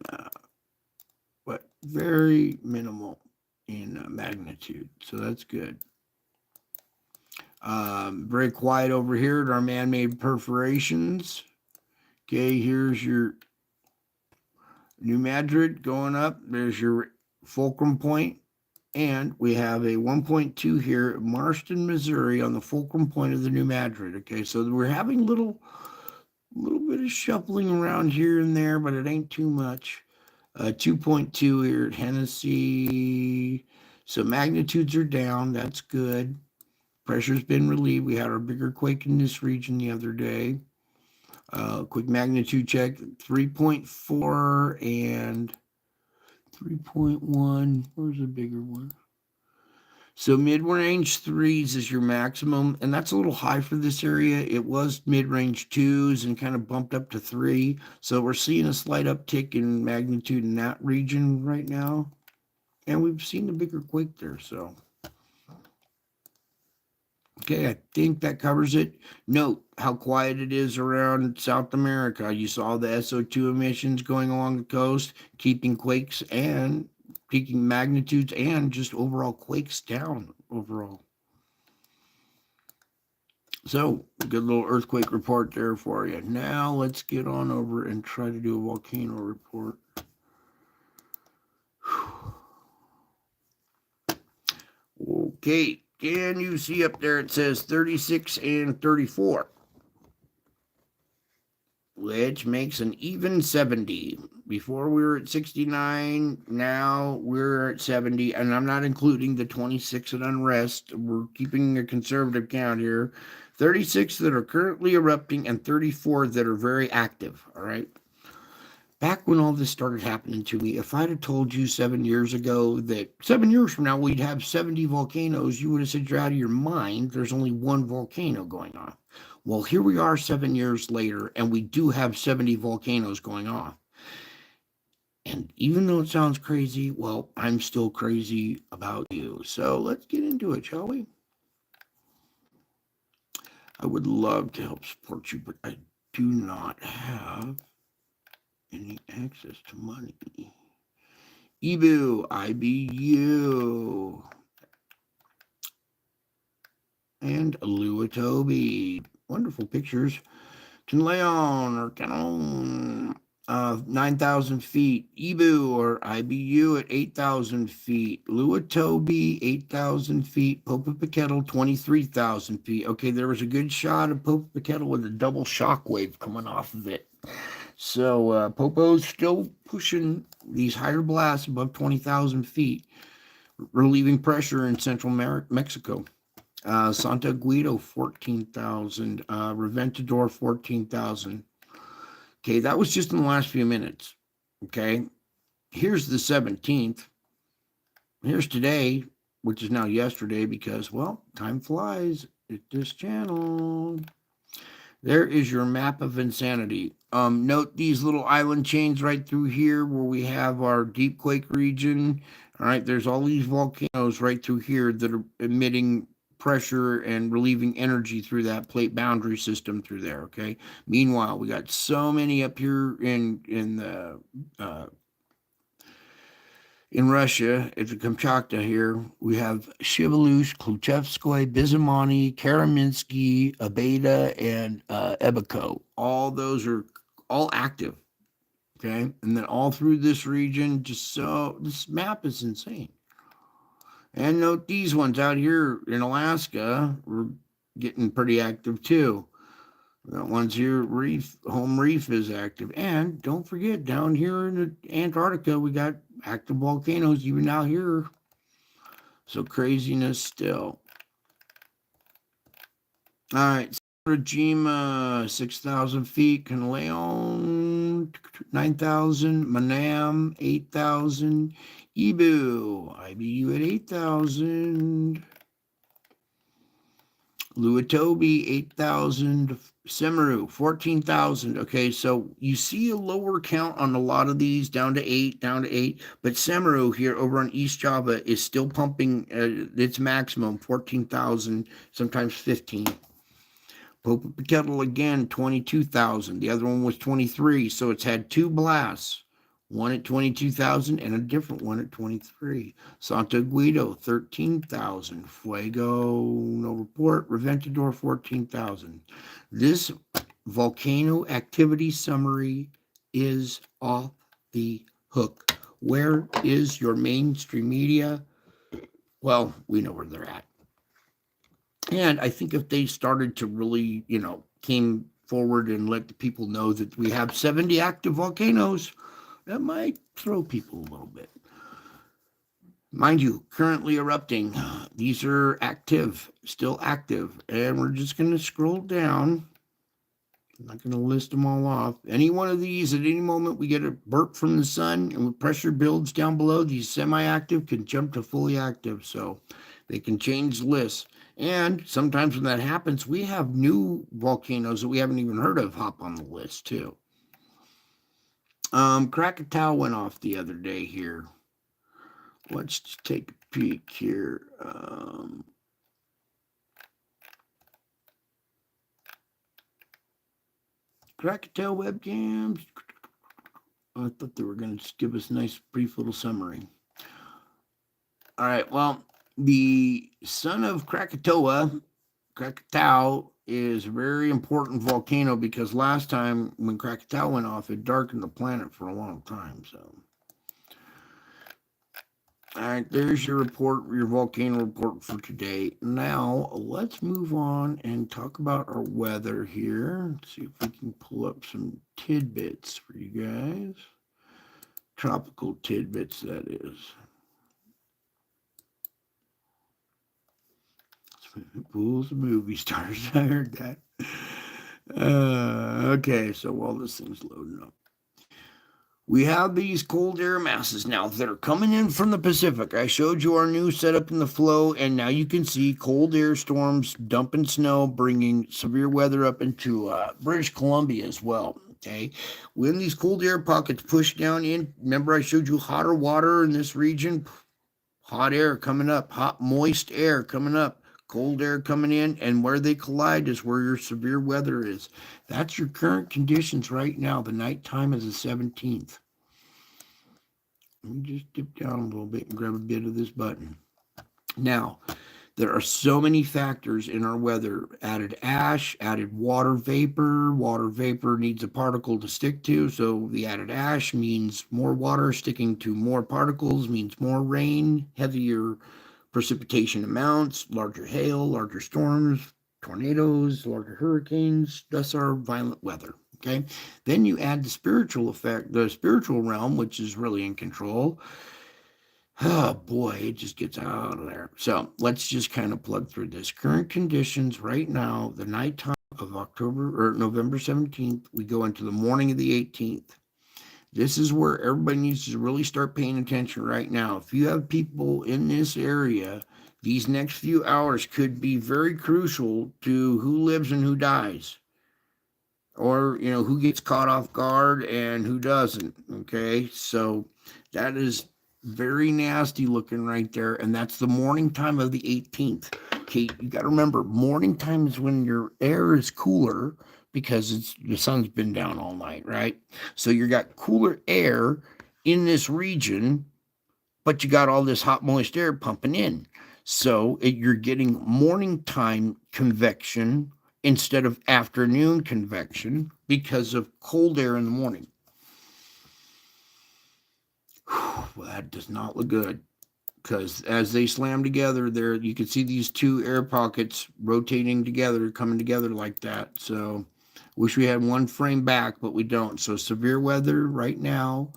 but very minimal in magnitude. So that's good. Very quiet over here at our man-made perforations. Okay, here's your New Madrid going up. There's your fulcrum point. And we have a 1.2 here at Marston, Missouri, on the fulcrum point of the New Madrid. Okay, so we're having little bit of shuffling around here and there, but it ain't too much. 2.2 here at Hennessy. So magnitudes are down. That's good. Pressure's been relieved. We had our bigger quake in this region the other day. Quick magnitude check, 3.4 and 3.1. Where's the bigger one? So mid-range 3s is your maximum, and that's a little high for this area. It was mid-range 2s and kind of bumped up to 3. So we're seeing a slight uptick in magnitude in that region right now. And we've seen a bigger quake there, so. Okay, I think that covers it. Note how quiet it is around South America. You saw the SO2 emissions going along the coast, keeping quakes and peaking magnitudes and just overall quakes down overall. So, a good little earthquake report there for you. Now, let's get on over and try to do a volcano report. Okay, can you see up there it says 36 and 34? Which makes an even 70. Before we were at 69, now we're at 70, and I'm not including the 26 at unrest. We're keeping a conservative count here. 36 that are currently erupting and 34 that are very active, all right? Back when all this started happening to me, if I'd have told you 7 years ago that 7 years from now we'd have 70 volcanoes, you would have said you're out of your mind. There's only one volcano going on. Well, here we are 7 years later, and we do have 70 volcanoes going on. And even though it sounds crazy, well, I'm still crazy about you. So let's get into it, shall we? I would love to help support you, but I do not have any access to money. EBU, IBU, and Luatobi. Wonderful pictures. Canleon or Canon, 9,000 feet. Ibu or IBU at 8,000 feet. Luatobi, 8,000 feet. Popocatépetl, 23,000 feet. Okay, there was a good shot of Popocatépetl with a double shock wave coming off of it. So Popo's still pushing these higher blasts above 20,000 feet, relieving pressure in central Mexico. Santa Guido, 14,000. Reventador, 14,000. Okay, that was just in the last few minutes. Okay, here's the 17th. Here's today, which is now yesterday because, well, time flies at this channel. There is your map of insanity. Note these little island chains right through here where we have our deep quake region. All right, there's all these volcanoes right through here that are emitting pressure and relieving energy through that plate boundary system through there. Okay. Meanwhile, we got so many up here in Russia, at the Kamchatka here. We have Shivelush, Kluchevskoy, Bizimani, Karaminsky, Abeda, and Ebiko. All those are all active. Okay. And then all through this region, this map is insane. And note these ones out here in Alaska, we're getting pretty active too. That one's here, Home Reef is active. And don't forget, down here in Antarctica, we got active volcanoes even out here. So craziness still. All right, Rajima, 6,000 feet. Canaleon, 9,000. Manam, 8,000. Ibu, IBU at 8,000. Luatobi, 8,000. Semeru, 14,000. Okay, so you see a lower count on a lot of these, down to 8. But Semeru here over on East Java is still pumping its maximum, 14,000, sometimes 15. Popocatépetl again, 22,000. The other one was 23. So it's had two blasts, one at 22,000 and a different one at 23. Santa Guido, 13,000. Fuego, no report. Reventador, 14,000. This volcano activity summary is off the hook. Where is your mainstream media? Well, we know where they're at. And I think if they started to really, came forward and let the people know that we have 70 active volcanoes, that might throw people a little bit. Mind you, currently erupting. These are active, still active. And we're just going to scroll down. I'm not going to list them all off. Any one of these, at any moment, we get a burp from the sun, and when pressure builds down below, these semi-active can jump to fully active. So they can change lists. And sometimes when that happens, we have new volcanoes that we haven't even heard of hop on the list, too. Krakatoa went off the other day here. Let's just take a peek here. Krakatoa webcams. I thought they were going to just give us a nice, brief little summary. All right, well, the son of Krakatoa is a very important volcano because last time when Krakatoa went off, it darkened the planet for a long time. So, all right, there's your report, your volcano report for today. Now, let's move on and talk about our weather here. Let's see if we can pull up some tidbits for you guys. Tropical tidbits, that is. Fools of movie stars. I heard that. Okay, so while this thing's loading up, we have these cold air masses now that are coming in from the Pacific. I showed you our new setup in the flow, and now you can see cold air storms dumping snow, bringing severe weather up into British Columbia as well. Okay, when these cold air pockets push down in, remember I showed you hotter water in this region, hot air coming up, hot moist air coming up, cold air coming in, and where they collide is where your severe weather is. That's your current conditions right now. The nighttime is the 17th. Let me just dip down a little bit and grab a bit of this button. Now, there are so many factors in our weather. Added ash, added water vapor. Water vapor needs a particle to stick to, so the added ash means more water sticking to more particles, means more rain, heavier precipitation amounts, larger hail, larger storms, tornadoes, larger hurricanes. That's our violent weather. Okay. Then you add the spiritual effect, the spiritual realm, which is really in control. Oh boy, it just gets out of there. So let's just kind of plug through this. Current conditions right now, the nighttime of October or November 17th, we go into the morning of the 18th. This is where everybody needs to really start paying attention right now. If you have people in this area, these next few hours could be very crucial to who lives and who dies, or who gets caught off guard and who doesn't. Okay, so that is very nasty looking right there, and that's the morning time of the 18th. Okay, you got to remember, morning time is when your air is cooler because the sun's been down all night, right? So you got cooler air in this region, but you got all this hot moist air pumping in. So you're getting morning time convection instead of afternoon convection because of cold air in the morning. Well, that does not look good, because as they slam together there, you can see these two air pockets rotating together, coming together like that. So wish we had one frame back, but we don't. So severe weather right now,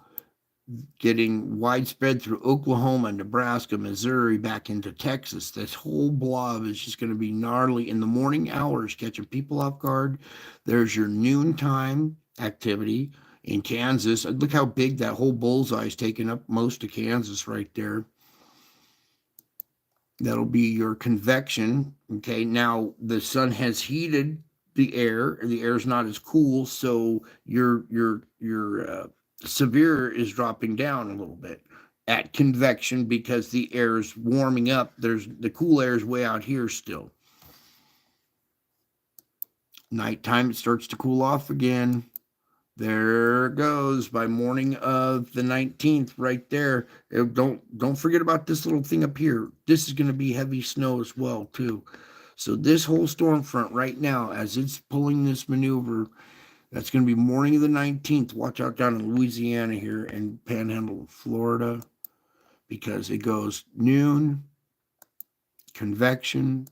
getting widespread through Oklahoma, Nebraska, Missouri, back into Texas. This whole blob is just going to be gnarly in the morning hours, catching people off guard. There's your noontime activity in Kansas. Look how big that whole bullseye is taking up most of Kansas right there. That'll be your convection. Okay, now the sun has heated the air, and the air is not as cool, so your severe is dropping down a little bit at convection because the air is warming up. There's the cool air is way out here still. Nighttime it starts to cool off again. There it goes by morning of the 19th right there. Don't forget about this little thing up here. This is going to be heavy snow as well too. So this whole storm front right now, as it's pulling this maneuver, that's going to be morning of the 19th. Watch out down in Louisiana here and Panhandle, Florida, because it goes noon, convection,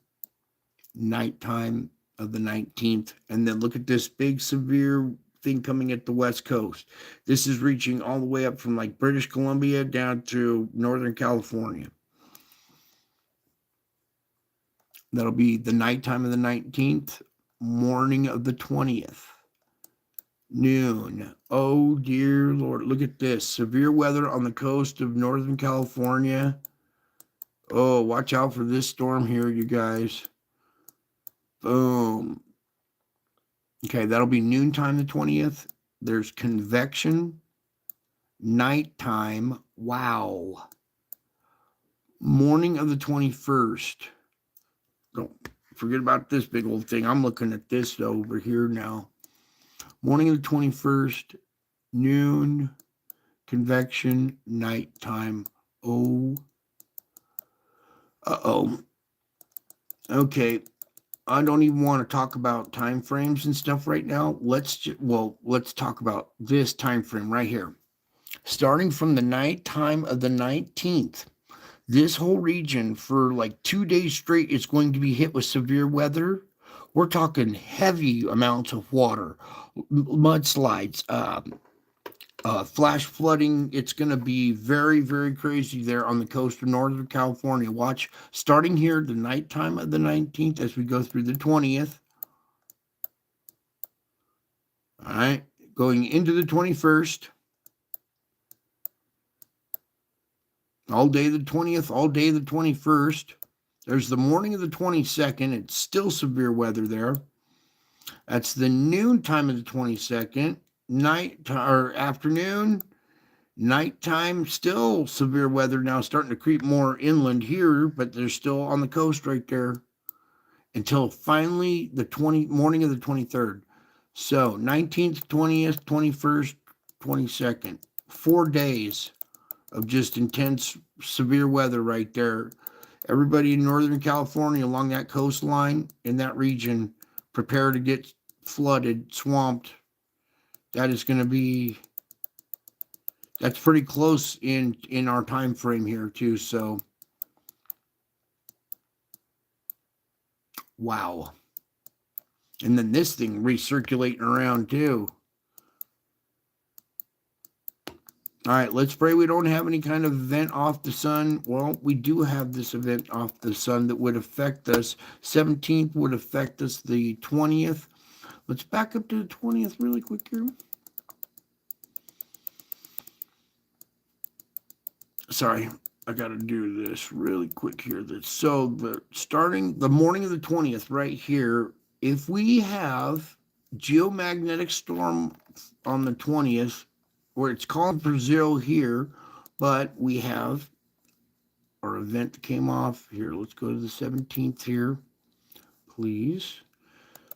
nighttime of the 19th. And then look at this big severe thing coming at the west coast. This is reaching all the way up from like British Columbia down to Northern California. That'll be the nighttime of the 19th, morning of the 20th, noon. Oh, dear Lord. Look at this. Severe weather on the coast of Northern California. Oh, watch out for this storm here, you guys. Boom. Okay, that'll be noontime the 20th. There's convection, nighttime. Wow. Morning of the 21st. Don't forget about this big old thing. I'm looking at this over here now. Morning of the 21st, noon, convection, nighttime. Oh. Uh-oh. Okay. I don't even want to talk about time frames and stuff right now. Let's talk about this time frame right here. Starting from the nighttime of the 19th, this whole region for like 2 days straight is going to be hit with severe weather. We're talking heavy amounts of water, mudslides, flash flooding. It's going to be very, very crazy there on the coast of Northern California. Watch, starting here the nighttime of the 19th as we go through the 20th. All right, going into the 21st. All day the 20th, all day the 21st. There's the morning of the 22nd. It's still severe weather there. That's the noon time of the 22nd. Night or afternoon, nighttime, still severe weather now, starting to creep more inland here, but they're still on the coast right there until finally the morning of the 23rd. So 19th, 20th, 21st, 22nd, 4 days of just intense severe weather right there. Everybody in Northern California along that coastline in that region, prepare to get flooded, swamped. That is going to be, that's pretty close in our time frame here too. So, wow. And then this thing recirculating around too. All right, let's pray we don't have any kind of event off the sun. Well, we do have this event off the sun that would affect us. 17th would affect us the 20th. Let's back up to the 20th really quick here. Sorry, I got to do this really quick here. So starting the morning of the 20th right here, if we have geomagnetic storm on the 20th, where it's called Brazil here, but we have our event that came off here. Let's go to the 17th here, please.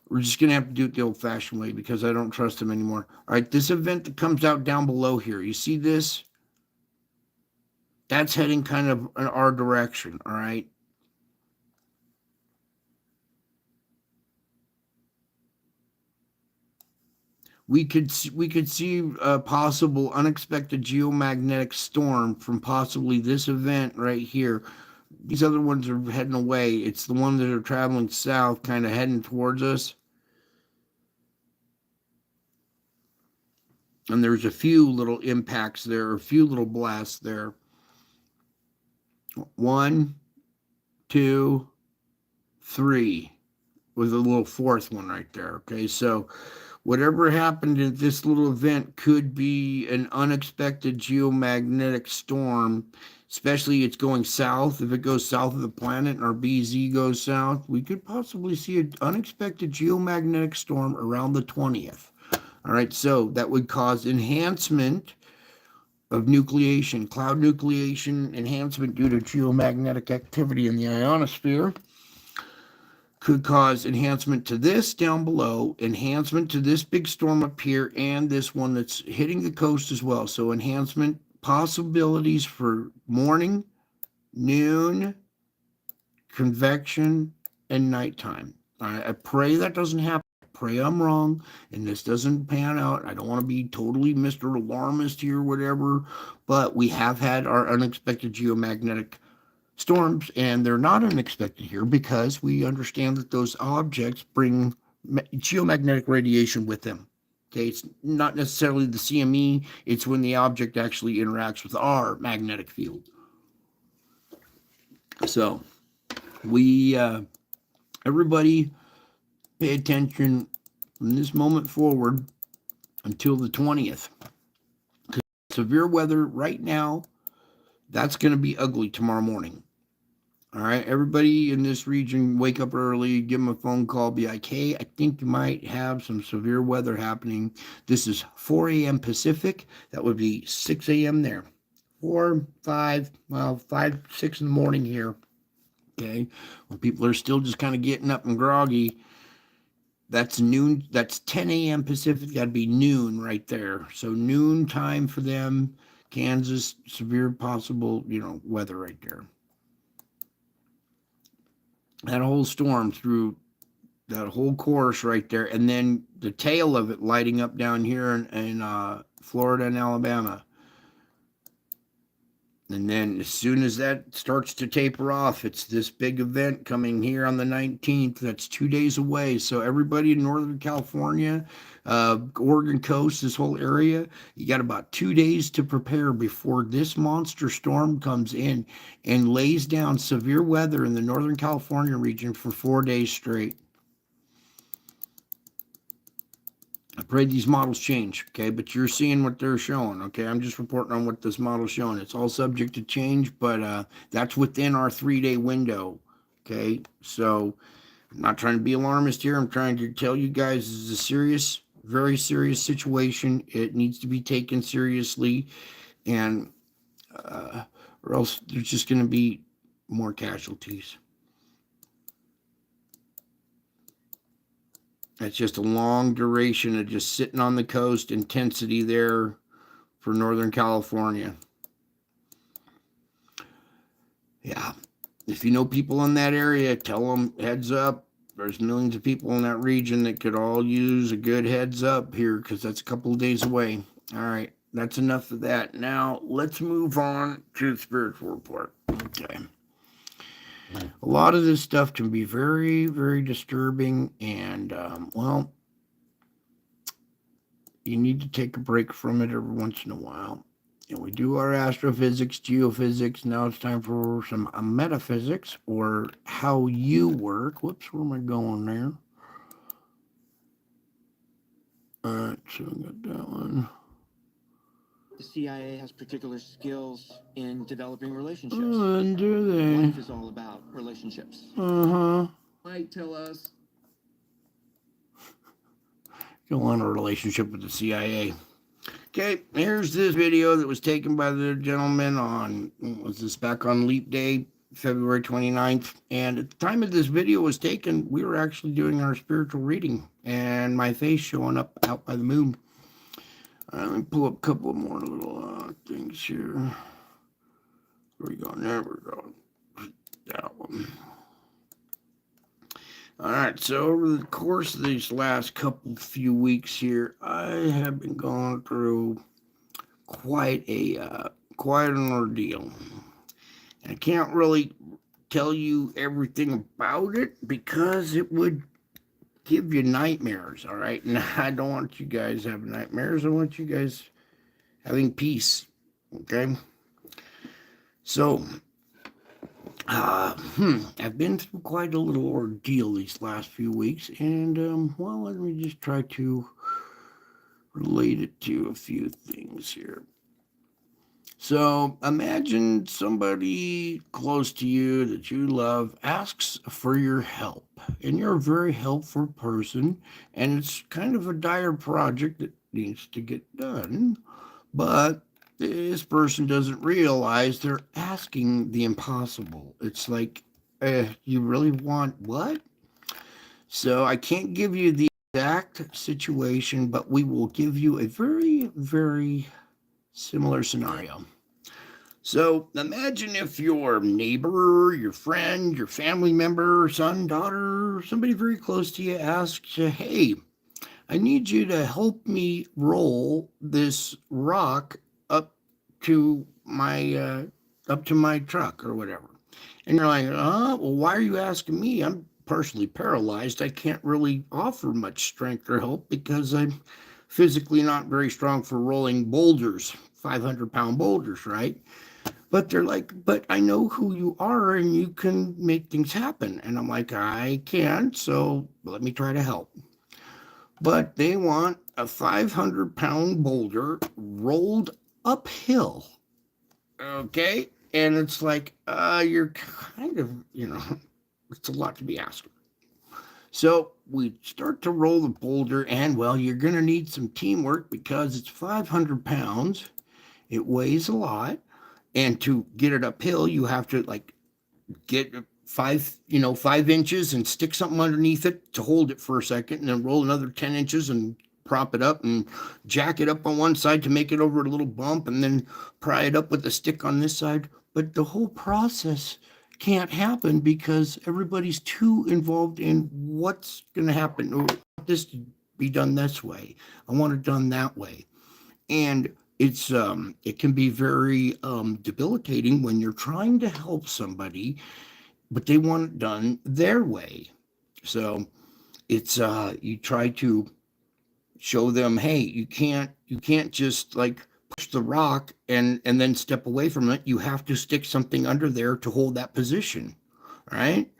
We're just going to have to do it the old-fashioned way because I don't trust them anymore. All right, this event that comes out down below here, you see this? That's heading kind of in our direction, all right? We could see a possible unexpected geomagnetic storm from possibly this event right here. These other ones are heading away. It's the ones that are traveling south, kind of heading towards us. And there's a few little impacts there, a few little blasts there. 1, 2, 3, with a little fourth one right there. Okay, so whatever happened in this little event could be an unexpected geomagnetic storm, especially it's going south. If it goes south of the planet and our BZ goes south, we could possibly see an unexpected geomagnetic storm around the 20th. All right, so that would cause enhancement of nucleation, cloud nucleation enhancement due to geomagnetic activity in the ionosphere. Could cause enhancement to this down below, enhancement to this big storm up here, and this one that's hitting the coast as well. So enhancement possibilities for morning, noon, convection, and nighttime. I pray that doesn't happen. I pray I'm wrong and this doesn't pan out. I don't want to be totally Mr. Alarmist here or whatever, but we have had our unexpected geomagnetic storms, and they're not unexpected here because we understand that those objects bring geomagnetic radiation with them. Okay, it's not necessarily the CME, it's when the object actually interacts with our magnetic field. So, we, everybody, pay attention from this moment forward until the 20th. Severe weather right now, that's going to be ugly tomorrow morning. All right, everybody in this region, wake up early, give them a phone call, be like, hey, I think you might have some severe weather happening. This is 4 a.m. Pacific. That would be 6 a.m. there. 4, 5, well, 5, 6 in the morning here. Okay, when people are still just kind of getting up and groggy, that's noon. That's 10 a.m. Pacific. That'd be noon right there. So noon time for them. Kansas, severe possible, weather right there. That whole storm through that whole course right there, and then the tail of it lighting up down here in Florida and Alabama. And then as soon as that starts to taper off, it's this big event coming here on the 19th. That's 2 days away. So everybody in Northern California, Oregon coast, this whole area, you got about 2 days to prepare before this monster storm comes in and lays down severe weather in the Northern California region for 4 days straight. I pray these models change, okay? But you're seeing what they're showing, okay? I'm just reporting on what this model's showing. It's all subject to change, but that's within our 3-day window, okay? So I'm not trying to be alarmist here. I'm trying to tell you guys this is a serious, very serious situation. It needs to be taken seriously, and or else there's just going to be more casualties. That's just a long duration of just sitting on the coast, intensity there for Northern California. Yeah. If you know people in that area, tell them heads up. There's millions of people in that region that could all use a good heads up here because that's a couple of days away. All right. That's enough of that. Now, let's move on to the spiritual report. Okay. A lot of this stuff can be very, very disturbing, and well, you need to take a break from it every once in a while. And we do our astrophysics, geophysics. Now it's time for some metaphysics, or how you work. Whoops, where am I going there? All right, so I got that one. The CIA has particular skills in developing relationships. And do they? Life is all about relationships. Might tell us. You want a relationship with the CIA. Okay, here's this video that was taken by the gentleman on, was this back on Leap Day, February 29th. And at the time of this video was taken, we were actually doing our spiritual reading, and my face showing up out by the moon. Let me pull up a couple more little things here. Where we go? There we go. That one. All right, so over the course of these last few weeks here, I have been going through quite an ordeal. I can't really tell you everything about it because it would give you nightmares, all right? And I don't want you guys having nightmares. I want you guys having peace, okay? So, I've been through quite a little ordeal these last few weeks, and, well, let me just try to relate it to a few things here. So imagine somebody close to you that you love asks for your help, and you're a very helpful person, and it's kind of a dire project that needs to get done, but this person doesn't realize they're asking the impossible. It's like, you really want what? So I can't give you the exact situation, but we will give you a very, very similar scenario. So imagine if your neighbor, your friend, your family member, son, daughter, somebody very close to you asks you, hey, I need you to help me roll this rock up to my truck or whatever. And you're like, well, why are you asking me? I'm partially paralyzed. I can't really offer much strength or help because I'm physically not very strong for rolling boulders, 500-pound boulders, right? But they're like, but I know who you are and you can make things happen. And I'm like, I can, so let me try to help. But they want a 500-pound boulder rolled uphill. Okay. And it's like, you're kind of, it's a lot to be asking. So we start to roll the boulder, and well, you're going to need some teamwork because it's 500 pounds. It weighs a lot. And to get it uphill, you have to like get 5 inches and stick something underneath it to hold it for a second, and then roll another 10 inches and prop it up and jack it up on one side to make it over a little bump, and then pry it up with a stick on this side. But the whole process can't happen because everybody's too involved in what's going to happen. Oh, I want this to be done this way. I want it done that way. And it can be very debilitating when you're trying to help somebody but they want it done their way. So it's you try to show them, hey, you can't just like push the rock and then step away from it. You have to stick something under there to hold that position. Right?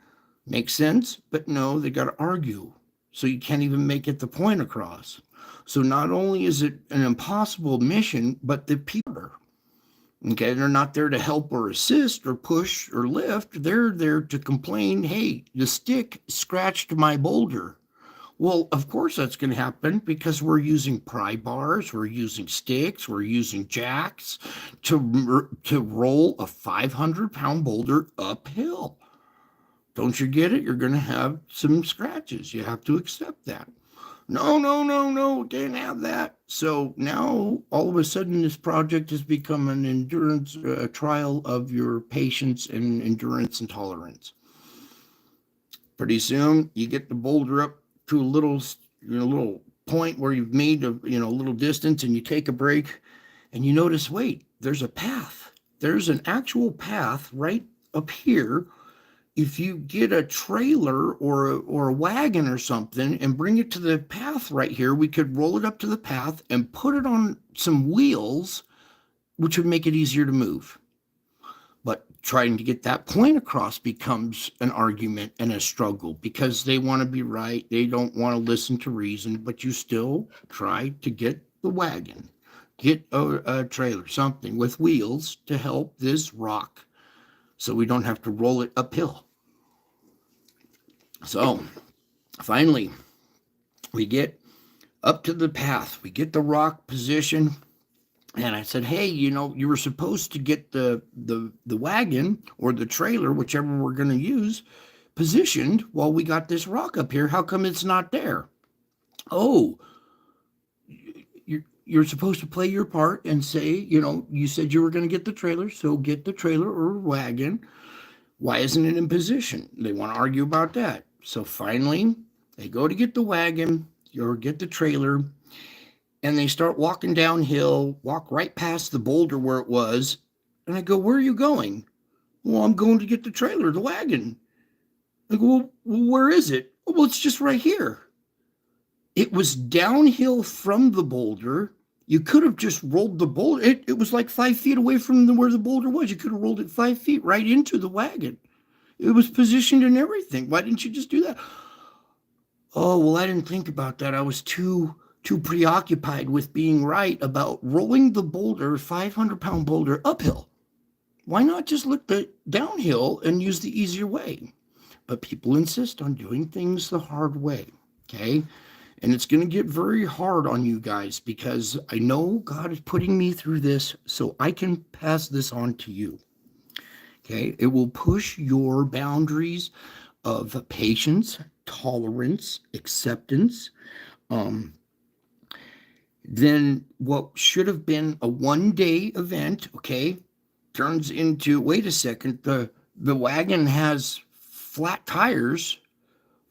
Makes sense? But no, they got to argue. So you can't even make it the point across. So not only is it an impossible mission, but the people, okay, they're not there to help or assist or push or lift. They're there to complain, hey, the stick scratched my boulder. Well, of course that's going to happen because we're using pry bars, we're using sticks, we're using jacks to roll a 500-pound boulder uphill. Don't you get it? You're going to have some scratches. You have to accept that. No, no, no, no, can't have that. So now all of a sudden this project has become an endurance trial of your patience and endurance and tolerance. Pretty soon you get the boulder up to a little point where you've made a little distance, and you take a break and you notice, wait, there's a path. There's an actual path right up here. If you get a trailer or a wagon or something and bring it to the path right here, we could roll it up to the path and put it on some wheels, which would make it easier to move. But trying to get that point across becomes an argument and a struggle because they want to be right. They don't want to listen to reason, but you still try to get the wagon, get a trailer, something with wheels to help this rock so we don't have to roll it uphill. So finally, we get up to the path, we get the rock position, and I said, hey, you were supposed to get the wagon or the trailer, whichever we're going to use, positioned while we got this rock up here. How come it's not there? Oh, you're supposed to play your part and say, you said you were going to get the trailer, so get the trailer or wagon. Why isn't it in position? They want to argue about that. So finally, they go to get the wagon or get the trailer, and they start walking downhill, walk right past the boulder where it was. And I go, where are you going? Well, I'm going to get the trailer, the wagon. I go, well, where is it? Well, it's just right here. It was downhill from the boulder. You could have just rolled the boulder. It was like 5 feet away from where the boulder was. You could have rolled it 5 feet right into the wagon. It was positioned and everything. Why didn't you just do that? Oh, well, I didn't think about that. I was too preoccupied with being right about rolling the boulder, 500-pound boulder, uphill. Why not just look downhill and use the easier way? But people insist on doing things the hard way, okay? And it's going to get very hard on you guys because I know God is putting me through this so I can pass this on to you. Okay, it will push your boundaries of patience, tolerance, acceptance. Then what should have been a one-day event, okay, turns into, wait a second, the wagon has flat tires.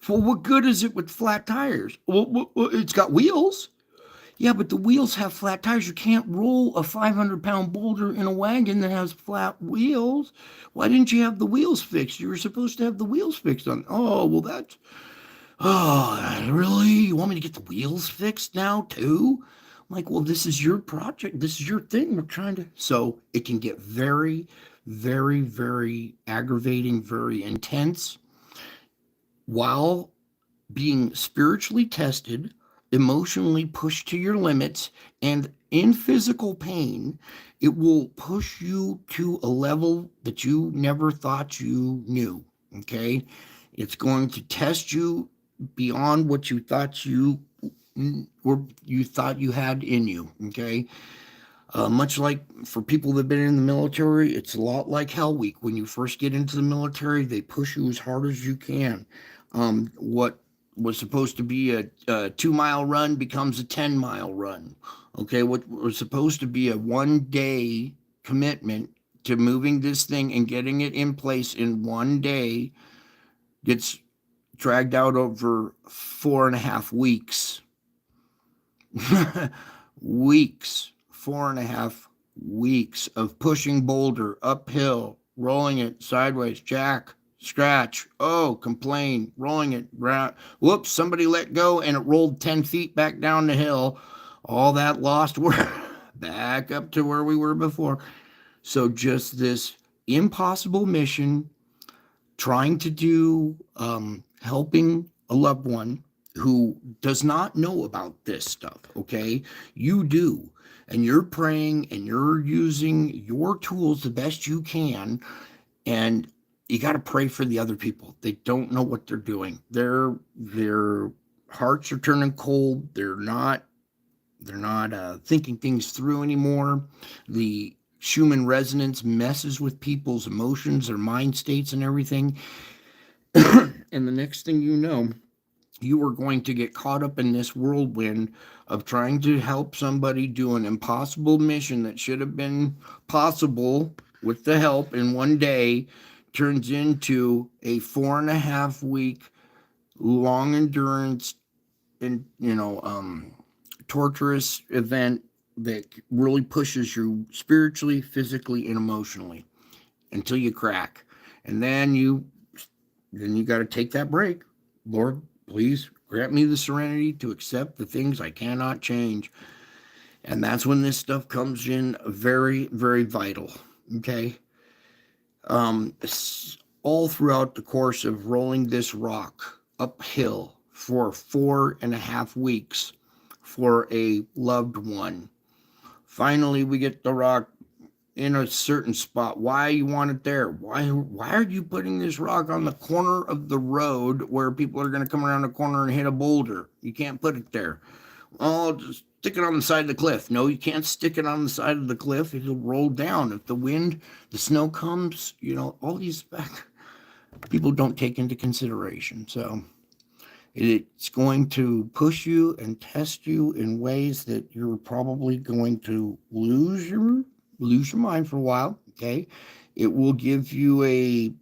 Well, what good is it with flat tires? Well, it's got wheels. Yeah, but the wheels have flat tires. You can't roll a 500-pound boulder in a wagon that has flat wheels. Why didn't you have the wheels fixed? You were supposed to have the wheels fixed on. Oh, well, that's. Oh, really? You want me to get the wheels fixed now, too? I'm like, well, this is your project. This is your thing. We're trying to. So it can get very, very, very aggravating, very intense while being spiritually tested, emotionally pushed to your limits, and in physical pain. It will push you to a level that you never thought you knew. Okay. It's going to test you beyond what you thought you had in you. Okay. Much like for people that have been in the military, it's a lot like Hell Week. When you first get into the military, they push you as hard as you can. What was supposed to be a 2 mile run becomes a 10 mile run. Okay, what was supposed to be a 1 day commitment to moving this thing and getting it in place in 1 day gets dragged out over 4.5 weeks. Weeks, 4.5 weeks of pushing boulder uphill, rolling it sideways, jack, scratch, oh, complain, rolling it, whoops, somebody let go and it rolled 10 feet back down the hill. All that lost work back up to where we were before. So just this impossible mission trying to do, helping a loved one who does not know about this stuff, okay? You do. And you're praying and you're using your tools the best you can. And you got to pray for the other people. They don't know what they're doing. Their hearts are turning cold. They're not thinking things through anymore. The Schumann resonance messes with people's emotions, their mind states, and everything. And the next thing you know, you are going to get caught up in this whirlwind of trying to help somebody do an impossible mission that should have been possible with the help in 1 day, turns into a 4.5 week long endurance and torturous event that really pushes you spiritually, physically, and emotionally until you crack. And then you got to take that break. Lord, please grant me the serenity to accept the things I cannot change. And that's when this stuff comes in very, very vital. Okay. All throughout the course of rolling this rock uphill for 4.5 weeks for a loved one. Finally, we get the rock in a certain spot. Why you want it there? Why are you putting this rock on the corner of the road where people are going to come around the corner and hit a boulder? You can't put it there. Oh, just stick it on the side of the cliff. No, you can't stick it on the side of the cliff. It'll roll down. If the wind, the snow comes, all these people don't take into consideration. So it's going to push you and test you in ways that you're probably going to lose your mind for a while. Okay, it will give you a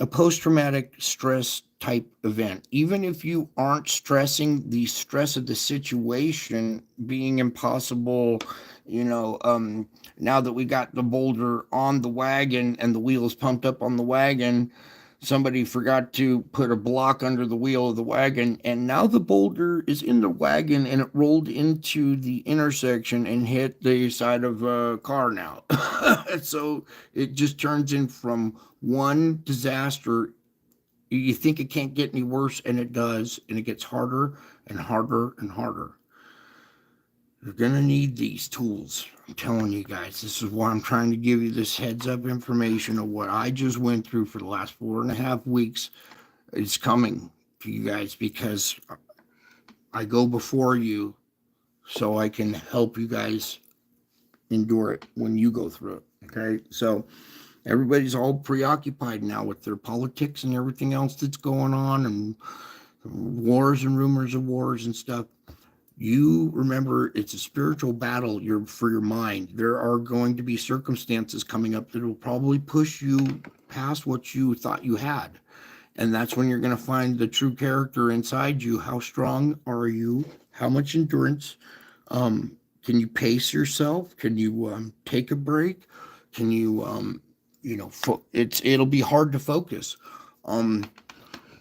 post-traumatic stress type event. Even if you aren't stressing the stress of the situation being impossible, now that we got the boulder on the wagon and the wheels pumped up on the wagon, somebody forgot to put a block under the wheel of the wagon, and now the boulder is in the wagon and it rolled into the intersection and hit the side of a car now. So it just turns in from one disaster. You think it can't get any worse, and it does, and it gets harder and harder and harder. You're going to need these tools. I'm telling you guys, this is why I'm trying to give you this heads up information of what I just went through for the last 4.5 weeks. It's coming to you guys because I go before you so I can help you guys endure it when you go through it. Okay, so everybody's all preoccupied now with their politics and everything else that's going on, and wars and rumors of wars and stuff. You remember, it's a spiritual battle for your mind. There are going to be circumstances coming up that will probably push you past what you thought you had. And that's when you're going to find the true character inside you. How strong are you? How much endurance? Can you pace yourself? Can you take a break? Can you, it'll be hard to focus. Um,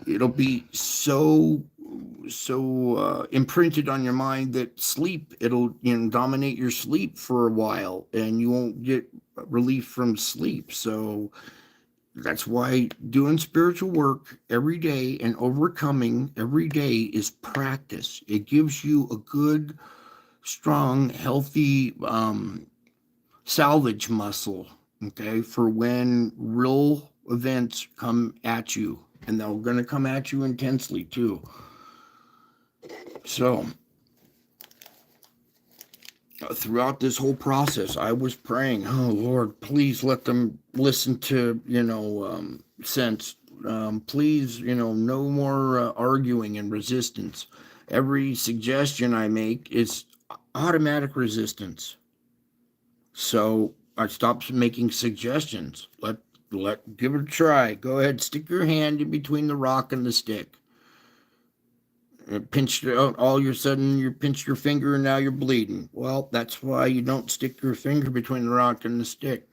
it'll be so imprinted on your mind that sleep, it'll dominate your sleep for a while, and you won't get relief from sleep. So that's why doing spiritual work every day and overcoming every day is practice. It gives you a good, strong, healthy salvage muscle, okay, for when real events come at you. And they're going to come at you intensely too. So, throughout this whole process, I was praying, oh Lord, please let them listen to, sense. Please, no more arguing and resistance. Every suggestion I make is automatic resistance. So I stopped making suggestions. Give it a try. Go ahead, stick your hand in between the rock and the stick. Pinched out, all of a sudden you pinched your finger and now you're bleeding. Well, that's why you don't stick your finger between the rock and the stick.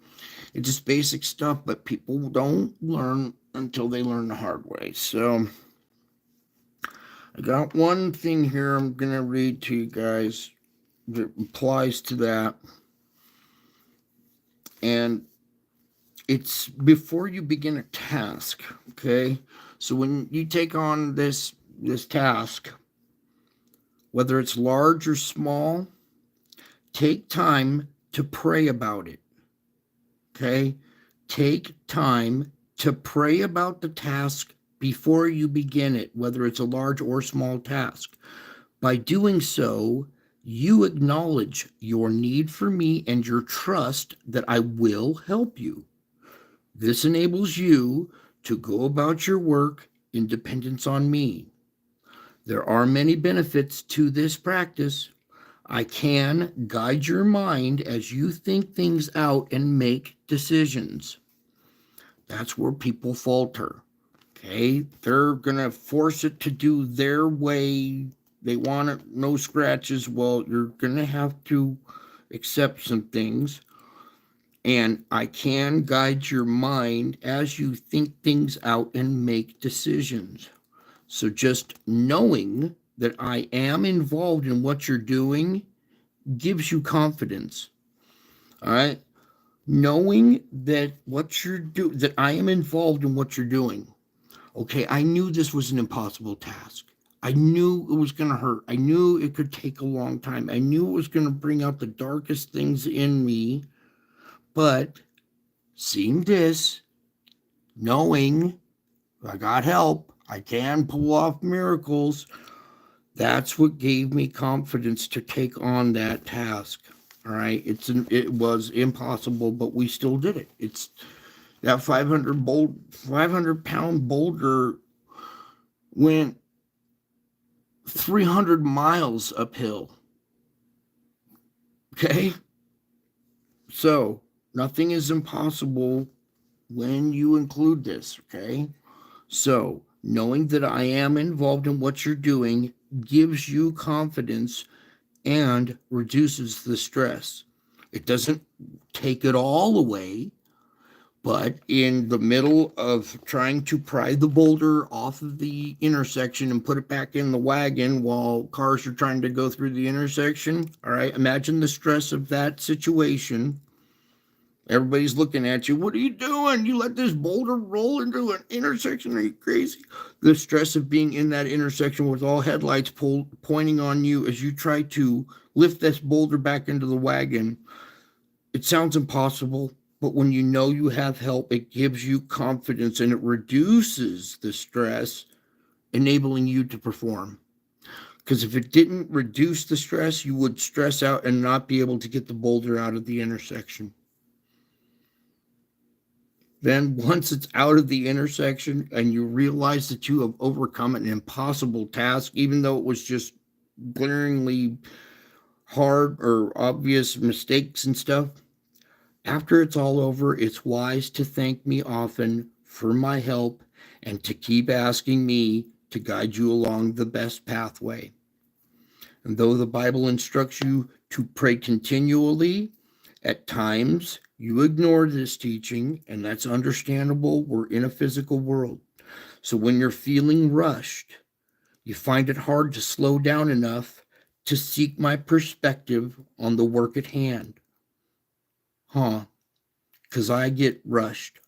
It's just basic stuff, but people don't learn until they learn the hard way. So I got one thing here I'm going to read to you guys that applies to that. And it's before you begin a task, okay? So when you take on this task, whether it's large or small, take time to pray about it, okay? Take time to pray about the task before you begin it, whether it's a large or small task. By doing so, you acknowledge your need for me and your trust that I will help you. This enables you to go about your work in dependence on me. There are many benefits to this practice. I can guide your mind as you think things out and make decisions. That's where people falter. Okay? They're going to force it to do their way. They want it, no scratches. Well, you're going to have to accept some things. And I can guide your mind as you think things out and make decisions. So just knowing that I am involved in what you're doing gives you confidence. All right? Knowing that that I am involved in what you're doing. Okay, I knew this was an impossible task. I knew it was going to hurt. I knew it could take a long time. I knew it was going to bring out the darkest things in me. But seeing this, knowing I got help, I can pull off miracles, that's what gave me confidence to take on that task. All right, it was impossible, but we still did it. It's that 500-pound boulder went 300 miles uphill. Okay, so nothing is impossible when you include this. Okay, so knowing that I am involved in what you're doing gives you confidence and reduces the stress. It doesn't take it all away, but in the middle of trying to pry the boulder off of the intersection and put it back in the wagon while cars are trying to go through the intersection, all right, imagine the stress of that situation. Everybody's looking at you. What are you doing? You let this boulder roll into an intersection? Are you crazy? The stress of being in that intersection with all headlights pointing on you as you try to lift this boulder back into the wagon. It sounds impossible, but when you know you have help, it gives you confidence and it reduces the stress, enabling you to perform. Because if it didn't reduce the stress, you would stress out and not be able to get the boulder out of the intersection. Then once it's out of the intersection and you realize that you have overcome an impossible task, even though it was just glaringly hard or obvious mistakes and stuff, after it's all over, it's wise to thank me often for my help and to keep asking me to guide you along the best pathway. And though the Bible instructs you to pray continually, at times you ignore this teaching, and that's understandable. We're in a physical world. So when you're feeling rushed, you find it hard to slow down enough to seek my perspective on the work at hand. Because I get rushed.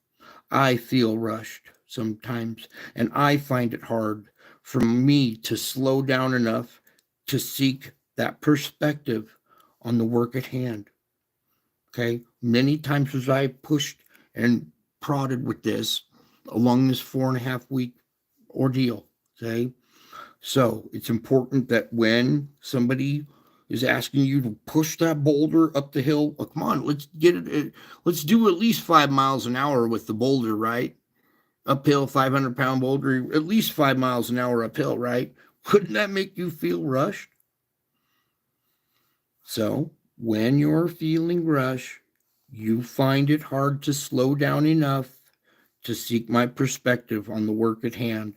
I feel rushed sometimes, and I find it hard for me to slow down enough to seek that perspective on the work at hand. Okay, many times as I pushed and prodded with this along this 4.5 week ordeal. Okay, so it's important that when somebody is asking you to push that boulder up the hill, come on, let's get it. Let's do at least 5 miles an hour with the boulder, right? Uphill, 500-pound boulder, at least 5 miles an hour uphill, right? Wouldn't that make you feel rushed? So when you're feeling rushed, you find it hard to slow down enough to seek my perspective on the work at hand.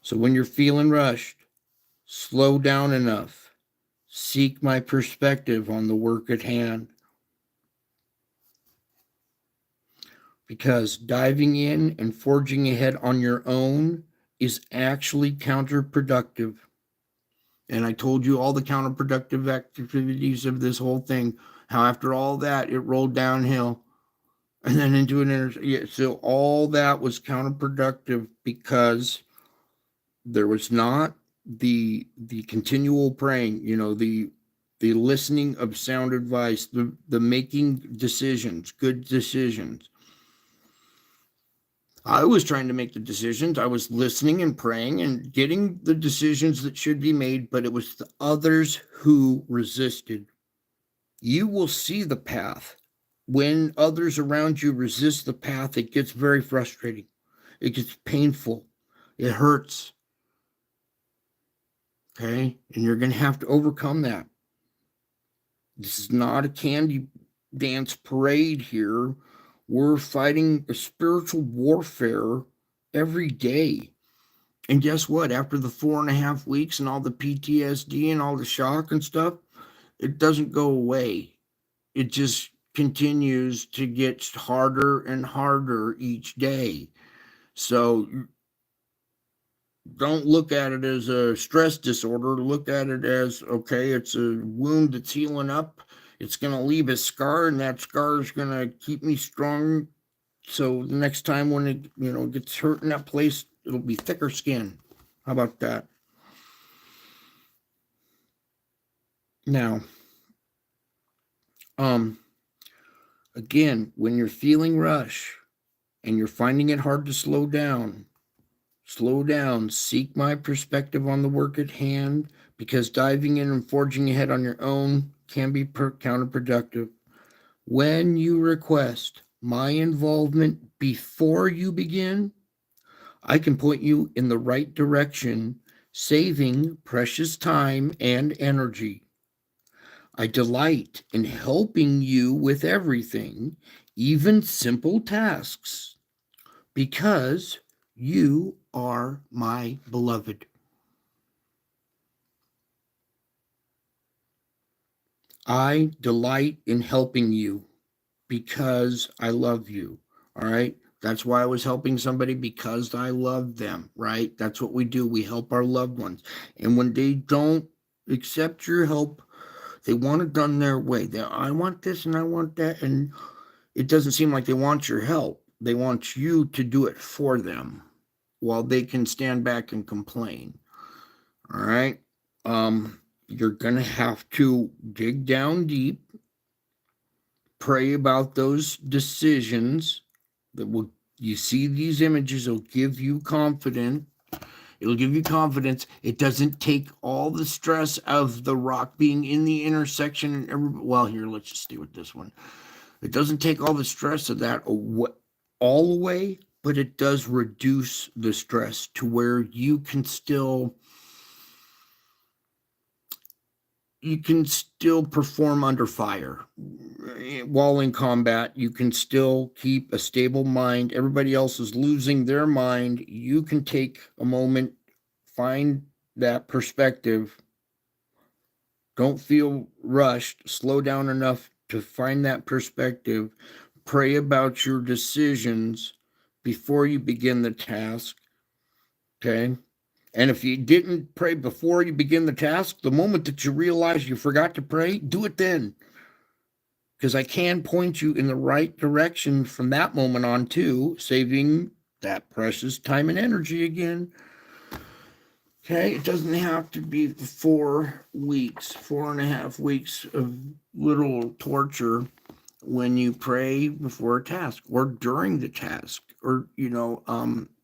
So when you're feeling rushed, slow down enough. Seek my perspective on the work at hand. Because diving in and forging ahead on your own is actually counterproductive. And I told you all the counterproductive activities of this whole thing, how after all that, it rolled downhill and then into an so all that was counterproductive because there was not the continual praying, the listening of sound advice, the making decisions, good decisions. I was trying to make the decisions. I was listening and praying and getting the decisions that should be made, but it was the others who resisted. You will see the path. When others around you resist the path, it gets very frustrating. It gets painful. It hurts. Okay? And you're going to have to overcome that. This is not a candy dance parade here. We're fighting a spiritual warfare every day. And guess what? After the 4.5 weeks and all the PTSD and all the shock and stuff, it doesn't go away. It just continues to get harder and harder each day. So don't look at it as a stress disorder. Look at it as, okay, it's a wound that's healing up. It's going to leave a scar, and that scar is going to keep me strong. So the next time when it gets hurt in that place, it'll be thicker skin. How about that? Now, again, when you're feeling rush and you're finding it hard to slow down, seek my perspective on the work at hand, because diving in and forging ahead on your own can be counterproductive. When you request my involvement before you begin, I can point you in the right direction, saving precious time and energy. I delight in helping you with everything, even simple tasks, because you are my beloved. I delight in helping you because I love you. All right. That's why I was helping somebody, because I love them. Right. That's what we do. We help our loved ones. And when they don't accept your help, they want it done their way. I want this and I want that. And it doesn't seem like they want your help. They want you to do it for them while they can stand back and complain. All right. You're going to have to dig down deep, pray about those decisions you see these images, it'll give you confidence. It doesn't take all the stress of the rock being in the intersection. Here, let's just stay with this one. It doesn't take all the stress of that all away, but it does reduce the stress to where you can still you can still perform under fire. While in combat, you can still keep a stable mind. Everybody else is losing their mind. You can take a moment, find that perspective. Don't feel rushed. Slow down enough to find that perspective. Pray about your decisions before you begin the task. Okay. And if you didn't pray before you begin the task, the moment that you realize you forgot to pray, do it then. Because I can point you in the right direction from that moment on, too, saving that precious time and energy again. Okay, it doesn't have to be 4 weeks, 4.5 weeks of little torture when you pray before a task or during the task, or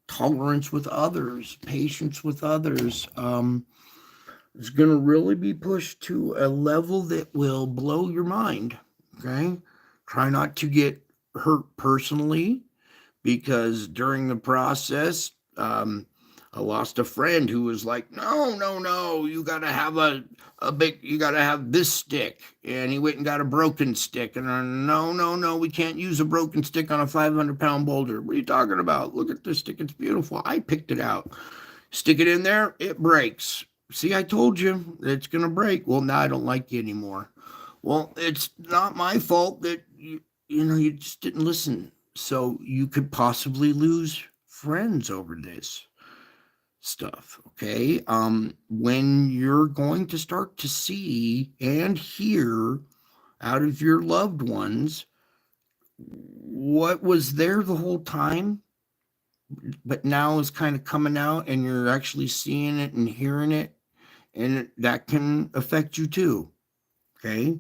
tolerance with others, patience with others. It's going to really be pushed to a level that will blow your mind. Okay, try not to get hurt personally, because during the process, I lost a friend who was like, no, no, no, you got to have you got to have this stick. And he went and got a broken stick. And no, no, no, we can't use a broken stick on a 500-pound boulder. What are you talking about? Look at this stick. It's beautiful. I picked it out. Stick it in there, it breaks. See, I told you it's going to break. Well, now I don't like you anymore. Well, it's not my fault that you just didn't listen. So you could possibly lose friends over this stuff. Okay. When you're going to start to see and hear out of your loved ones what was there the whole time, but now is kind of coming out, and you're actually seeing it and hearing it, and that can affect you too. Okay.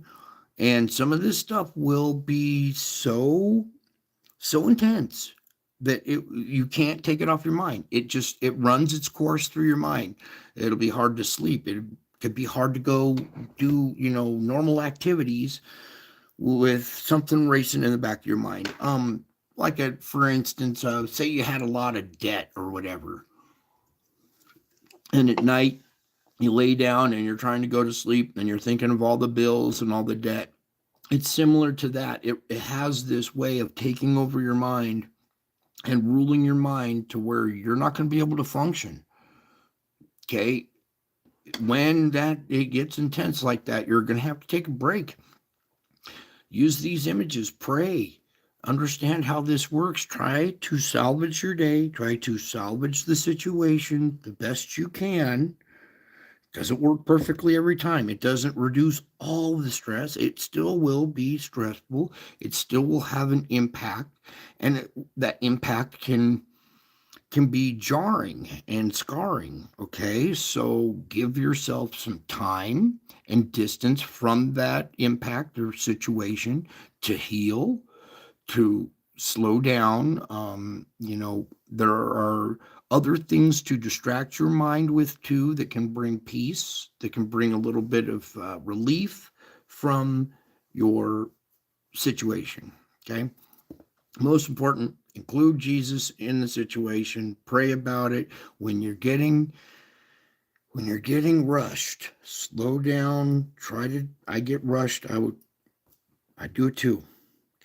And some of this stuff will be so intense that you can't take it off your mind. It runs its course through your mind. It'll be hard to sleep. It could be hard to go do normal activities with something racing in the back of your mind. Like for instance, say you had a lot of debt or whatever, and at night you lay down and you're trying to go to sleep and you're thinking of all the bills and all the debt. It's similar to that. It has this way of taking over your mind and ruling your mind to where you're not going to be able to function. Okay. When it gets intense like that, you're going to have to take a break. Use these images, pray, understand how this works. Try to salvage your day, try to salvage the situation the best you can. Doesn't work perfectly every time. It doesn't reduce all the stress. It still will be stressful. It still will have an impact, and that impact can be jarring and scarring. Okay, so give yourself some time and distance from that impact or situation to heal, to slow down. There are other things to distract your mind with too, that can bring peace, that can bring a little bit of relief from your situation. Okay. Most important, include Jesus in the situation. Pray about it. When you're getting rushed, slow down. I get rushed. I do it too.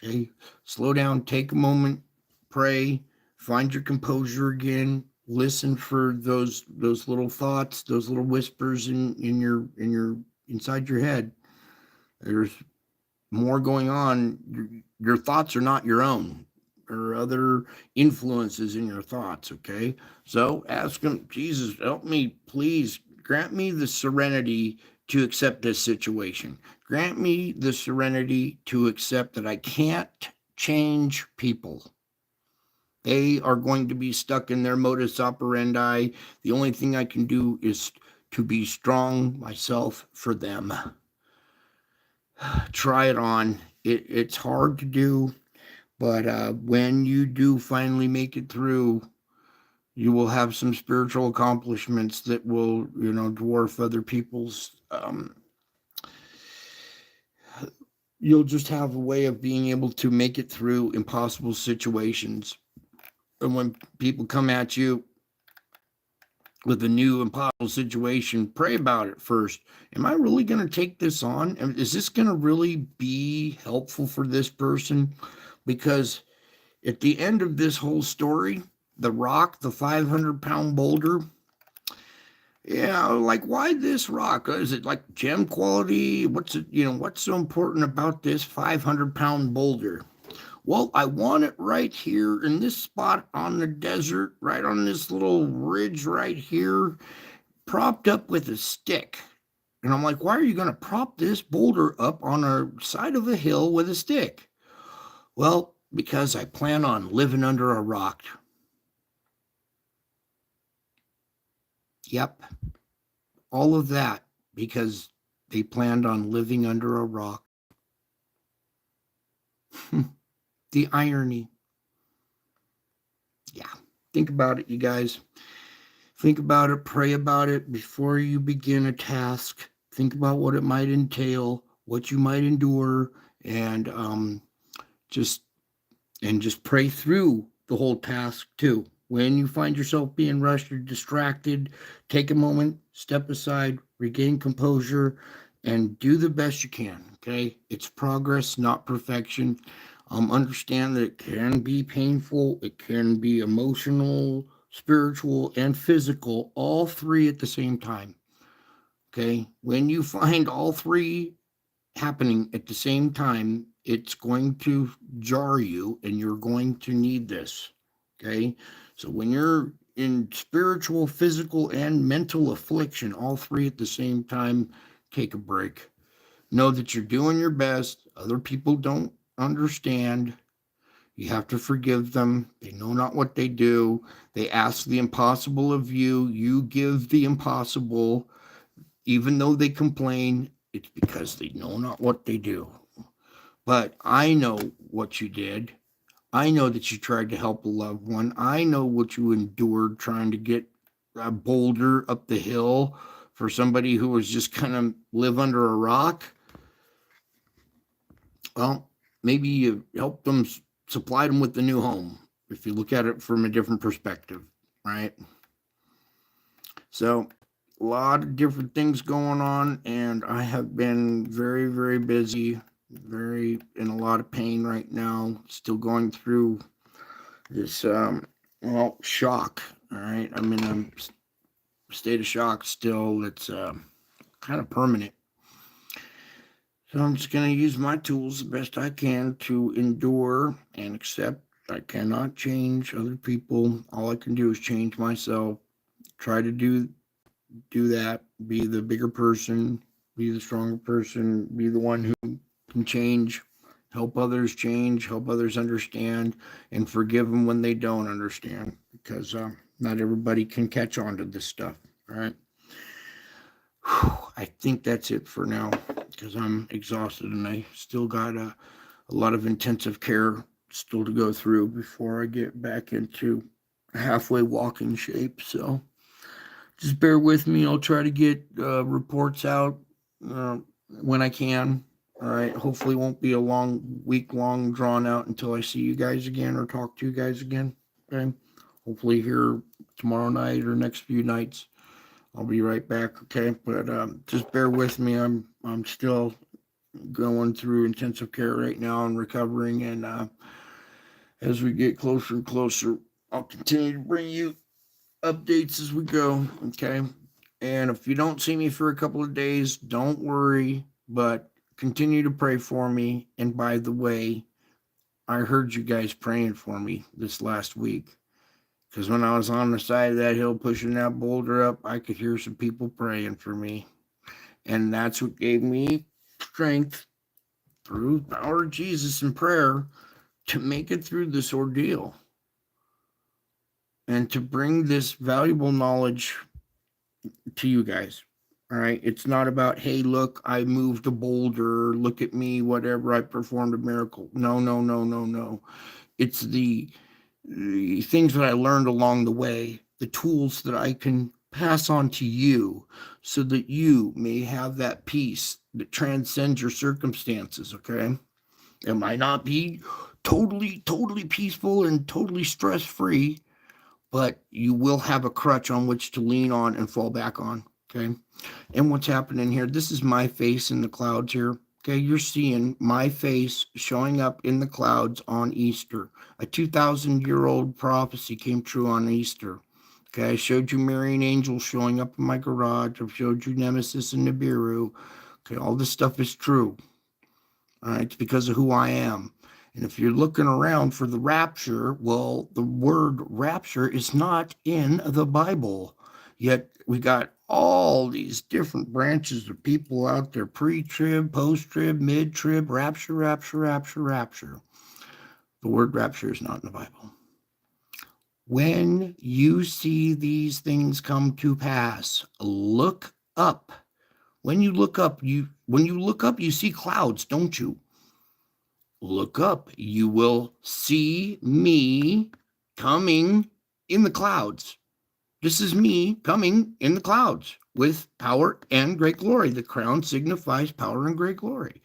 Okay. Slow down, take a moment, pray, find your composure again, listen for those little thoughts, those little whispers in your inside your head. There's more going on. Your thoughts are not your own. There are other influences in your thoughts. Okay. So ask him, Jesus, help me, please grant me the serenity to accept this situation. Grant me the serenity to accept that I can't change people. They are going to be stuck in their modus operandi. The only thing I can do is to be strong myself for them. Try it on. It's hard to do, but when you do finally make it through, you will have some spiritual accomplishments that will, dwarf other people's. You'll just have a way of being able to make it through impossible situations. And when people come at you with a new impossible situation, pray about it first. Am I really going to take this on? Is this going to really be helpful for this person? Because at the end of this whole story, the rock, the 500-pound boulder, yeah, like why this rock? Is it like gem quality? What's it, what's so important about this 500-pound boulder? Well, I want it right here in this spot on the desert, right on this little ridge right here, propped up with a stick. And I'm like, why are you going to prop this boulder up on a side of a hill with a stick? Well, because I plan on living under a rock. Yep, all of that because they planned on living under a rock. The irony. Yeah, think about it, you guys. Think about it, pray about it before you begin a task. Think about what it might entail, what you might endure, and just just pray through the whole task too. When you find yourself being rushed or distracted, take a moment, step aside, regain composure, and do the best you can. Okay, it's progress, not perfection. Understand that it can be painful, it can be emotional, spiritual, and physical, all three at the same time. Okay, when you find all three happening at the same time, it's going to jar you and you're going to need this. Okay. So when you're in spiritual, physical, and mental affliction, all three at the same time, take a break. Know that you're doing your best. Other people don't understand. You have to forgive them. They know not what they do. They ask the impossible of you. You give the impossible. Even though they complain, it's because they know not what they do. But I know what you did. I know that you tried to help a loved one. I know what you endured trying to get a boulder up the hill for somebody who was just kind of live under a rock. Well, maybe you helped them, supplied them with the new home, if you look at it from a different perspective, right? So a lot of different things going on, and I have been very, very busy, very in a lot of pain right now, still going through this shock. All right, I'm in a state of shock still. It's kind of permanent. So I'm just going to use my tools the best I can to endure and accept. I cannot change other people. All I can do is change myself. Try to do that, be the bigger person, be the stronger person, be the one who can change, help others understand, and forgive them when they don't understand, because not everybody can catch on to this stuff, right? I think that's it for now, because I'm exhausted and I still got a lot of intensive care still to go through before I get back into halfway walking shape. So just bear with me. I'll try to get reports out when I can. All right. Hopefully, it won't be a week long, drawn out until I see you guys again or talk to you guys again. Okay. Hopefully, here tomorrow night or next few nights, I'll be right back. Okay. But just bear with me. I'm still going through intensive care right now and recovering. And as we get closer and closer, I'll continue to bring you updates as we go. Okay. And if you don't see me for a couple of days, don't worry, but continue to pray for me. And by the way, I heard you guys praying for me this last week, because when I was on the side of that hill pushing that boulder up, I could hear some people praying for me. And that's what gave me strength through the power of Jesus and prayer to make it through this ordeal and to bring this valuable knowledge to you guys. All right. It's not about, hey, look, I moved a boulder. Look at me, whatever. I performed a miracle. No, no, no, no, no. It's the things that I learned along the way, the tools that I can pass on to you so that you may have that peace that transcends your circumstances. Okay. It might not be totally peaceful and totally stress free, but you will have a crutch on which to lean on and fall back on. Okay. And what's happening here? This is my face in the clouds here. Okay. You're seeing my face showing up in the clouds on Easter. A 2,000-year-old prophecy came true on Easter. Okay. I showed you Marian angels showing up in my garage. I've showed you Nemesis and Nibiru. Okay. All this stuff is true. All right. It's because of who I am. And if you're looking around for the rapture, well, the word rapture is not in the Bible. Yet we got all these different branches of people out there, pre-trib, post-trib, mid-trib, rapture, rapture, rapture, rapture. The word rapture is not in the Bible. When you see these things come to pass, look up. When you look up, you see clouds, don't you? Look up, you will see me coming in the clouds. This is me coming in the clouds with power and great glory. The crown signifies power and great glory.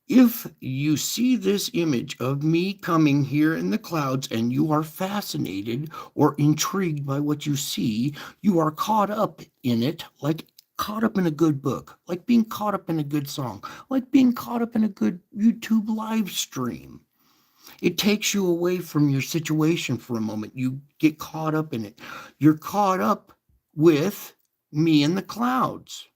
If you see this image of me coming here in the clouds and you are fascinated or intrigued by what you see, you are caught up in it, like caught up in a good book, like being caught up in a good song, like being caught up in a good YouTube live stream. It takes you away from your situation for a moment. You get caught up in it. You're caught up with me in the clouds.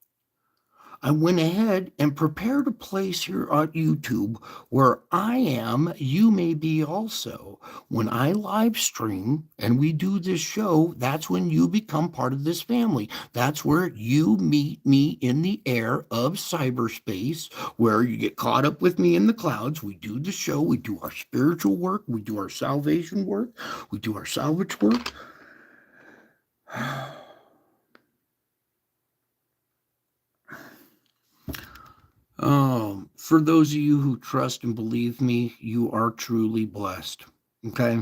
I went ahead and prepared a place here on YouTube where I am, you may be also. When I live stream and we do this show, that's when you become part of this family. That's where you meet me in the air of cyberspace, where you get caught up with me in the clouds. We do the show, we do our spiritual work, we do our salvation work, we do our salvage work. For those of you who trust and believe me, you are truly blessed. Okay.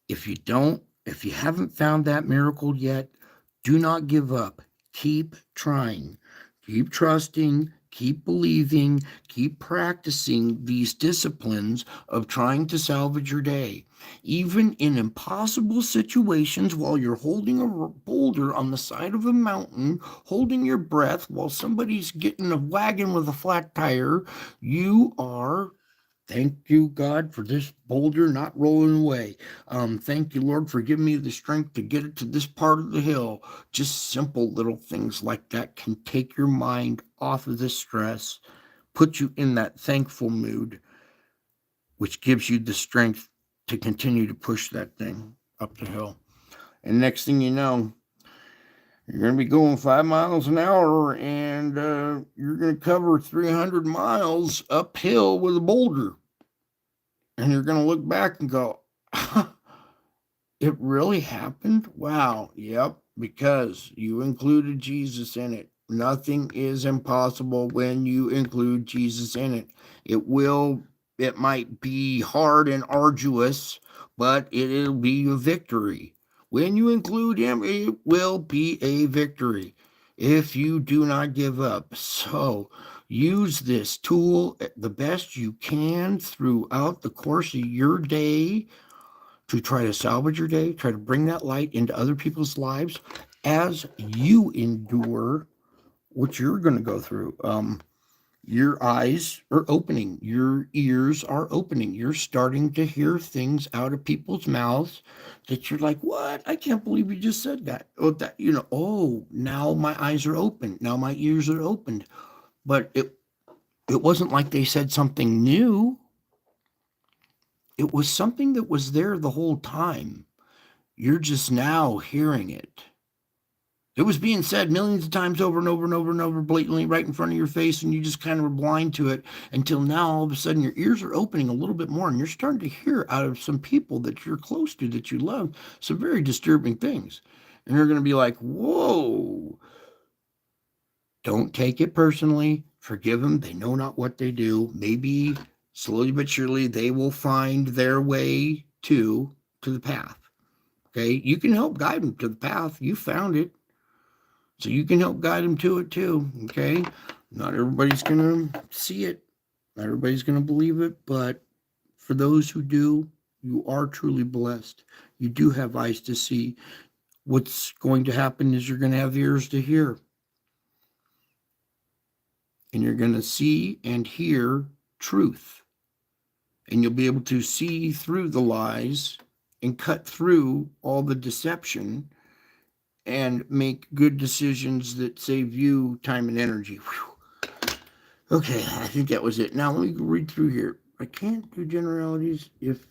If you haven't found that miracle yet, do not give up. Keep trying. Keep trusting. Keep believing. Keep practicing these disciplines of trying to salvage your day. Even in impossible situations, while you're holding a boulder on the side of a mountain, holding your breath while somebody's getting a wagon with a flat tire, you are. Thank you, God, for this boulder not rolling away. Thank you, Lord, for giving me the strength to get it to this part of the hill. Just simple little things like that can take your mind off of the stress, put you in that thankful mood, which gives you the strength to continue to push that thing up the hill. And next thing you know, you're going to be going 5 miles an hour and you're going to cover 300 miles uphill with a boulder. And you're going to look back and go, it really happened? Wow. Yep. Because you included Jesus in it. Nothing is impossible when you include Jesus in it. It might be hard and arduous, but it'll be a victory. When you include him, it will be a victory if you do not give up. So use this tool the best you can throughout the course of your day to try to salvage your day, try to bring that light into other people's lives as you endure what you're going to go through. Your eyes are opening, your ears are opening. You're starting to hear things out of people's mouths that you're like, what? I can't believe you just said that. Now my eyes are open. Now my ears are opened. But it wasn't like they said something new. It was something that was there the whole time. You're just now hearing it. It was being said millions of times over and over and over and over, blatantly right in front of your face, and you just kind of were blind to it until now all of a sudden your ears are opening a little bit more, and you're starting to hear out of some people that you're close to, that you love, some very disturbing things. And you're going to be like, whoa. Don't take it personally. Forgive them. They know not what they do. Maybe slowly but surely they will find their way to the path. Okay, you can help guide them to the path. You found it, so you can help guide them to it too. Okay, not everybody's gonna see it, not everybody's gonna believe it, but for those who do, You are truly blessed. You do have eyes to see. What's going to happen is you're going to have ears to hear. And you're going to see and hear truth. And you'll be able to see through the lies and cut through all the deception and make good decisions that save you time and energy. Whew. Okay, I think that was it. Now let me read through here. I can't do generalities. If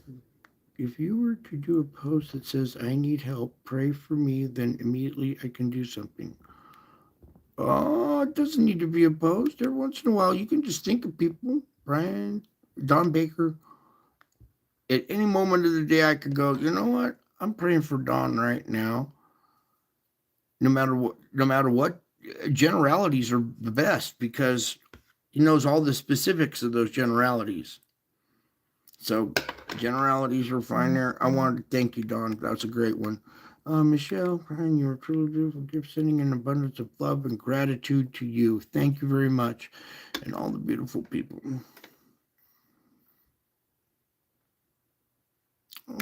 you were to do a post that says, I need help, pray for me, then immediately I can do something. Oh, it doesn't need to be a post. Every once in a while, you can just think of people. Brian, Don Baker. At any moment of the day, I could go, you know what? I'm praying for Don right now. No matter what, generalities are the best because he knows all the specifics of those generalities. So generalities are fine there. I wanted to thank you, Don. That's a great one. Michelle, Brian, you're a truly beautiful gift, sending an abundance of love and gratitude to you. Thank you very much. And all the beautiful people.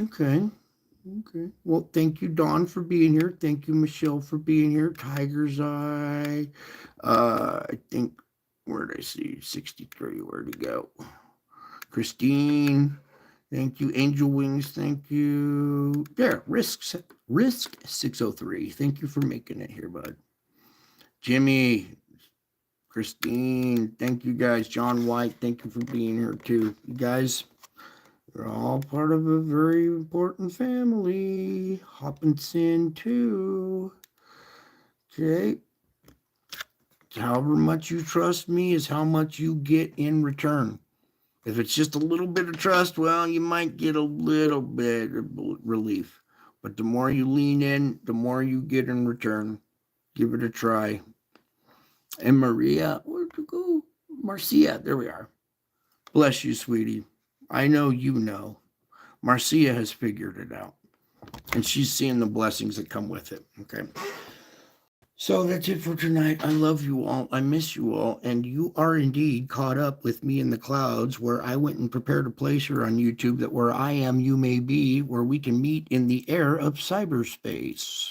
Okay. Well, thank you, Dawn, for being here. Thank you, Michelle, for being here. Tiger's Eye. I think, where did I see? 63. Where'd he go? Christine. Thank you. Angel Wings. Thank you. There. Risk 603. Thank you for making it here, bud. Jimmy. Christine. Thank you, guys. John White. Thank you for being here, too. You guys. We're all part of a very important family. Hopkinson, too. Okay. However much you trust me is how much you get in return. If it's just a little bit of trust, well, you might get a little bit of relief. But the more you lean in, the more you get in return. Give it a try. And Maria, where'd you go? Marcia, there we are. Bless you, sweetie. I know you know. Marcia has figured it out. And she's seeing the blessings that come with it. Okay. So that's it for tonight. I love you all. I miss you all. And you are indeed caught up with me in the clouds, where I went and prepared a place here on YouTube that where I am, you may be, where we can meet in the air of cyberspace.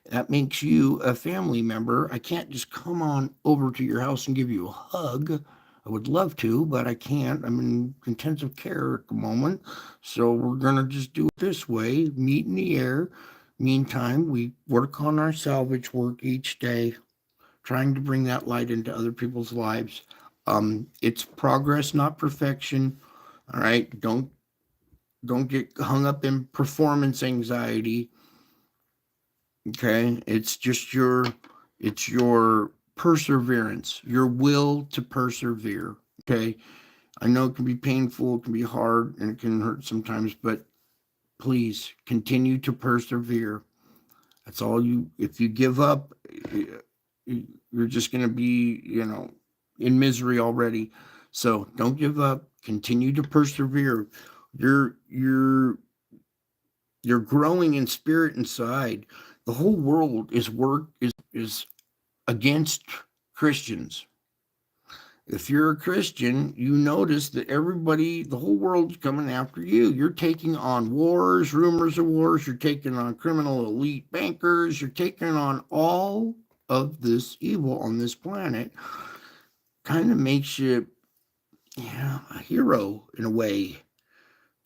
That makes you a family member. I can't just come on over to your house and give you a hug. I would love to, but I can't. I'm in intensive care at the moment. So we're going to just do it this way, meet in the air. Meantime, we work on our salvage work each day, trying to bring that light into other people's lives. It's progress, not perfection. All right. Don't get hung up in performance anxiety. Okay. It's your perseverance, your will to persevere. Okay. I know it can be painful, it can be hard, and it can hurt sometimes, but please continue to persevere. That's all if you give up, you're just going to be, in misery already. So don't give up. Continue to persevere. You're growing in spirit inside. The whole world is against Christians. If you're a Christian, you notice that the whole world's coming after you. You're taking on wars, rumors of wars. You're taking on criminal elite bankers. You're taking on all of this evil on this planet. Kind of makes you, a hero in a way.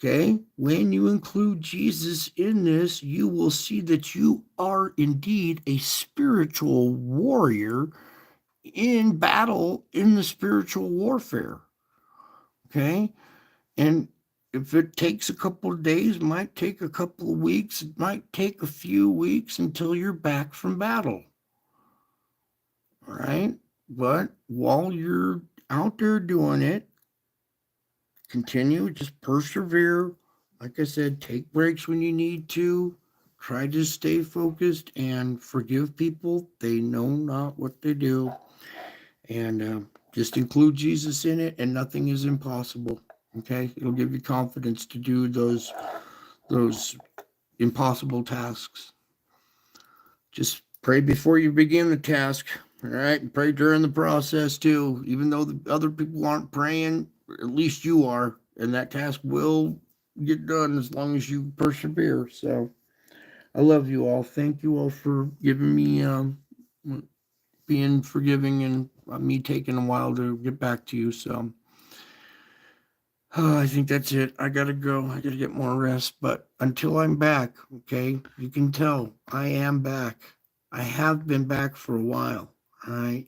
Okay? When you include Jesus in this, you will see that you are indeed a spiritual warrior in battle in the spiritual warfare. Okay. And if it takes a couple of days, it might take a couple of weeks, it might take a few weeks until you're back from battle. All right. But while you're out there doing it, continue, just persevere. Like I said, take breaks when you need to. Try to stay focused and forgive people. They know not what they do. And just include Jesus in it, and nothing is impossible. Okay, it'll give you confidence to do those impossible tasks. Just pray before you begin the task. All right, and pray during the process too. Even though the other people aren't praying, at least you are, and that task will get done as long as you persevere. So I love you all. Thank you all for giving me being forgiving and me taking a while to get back to you. So I think that's it. I gotta go. I gotta get more rest. But until I'm back, okay, you can tell I am back. I have been back for a while. All right.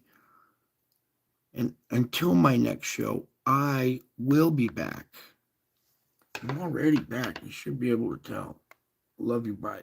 And until my next show, I will be back. I'm already back. You should be able to tell. Love you. Bye.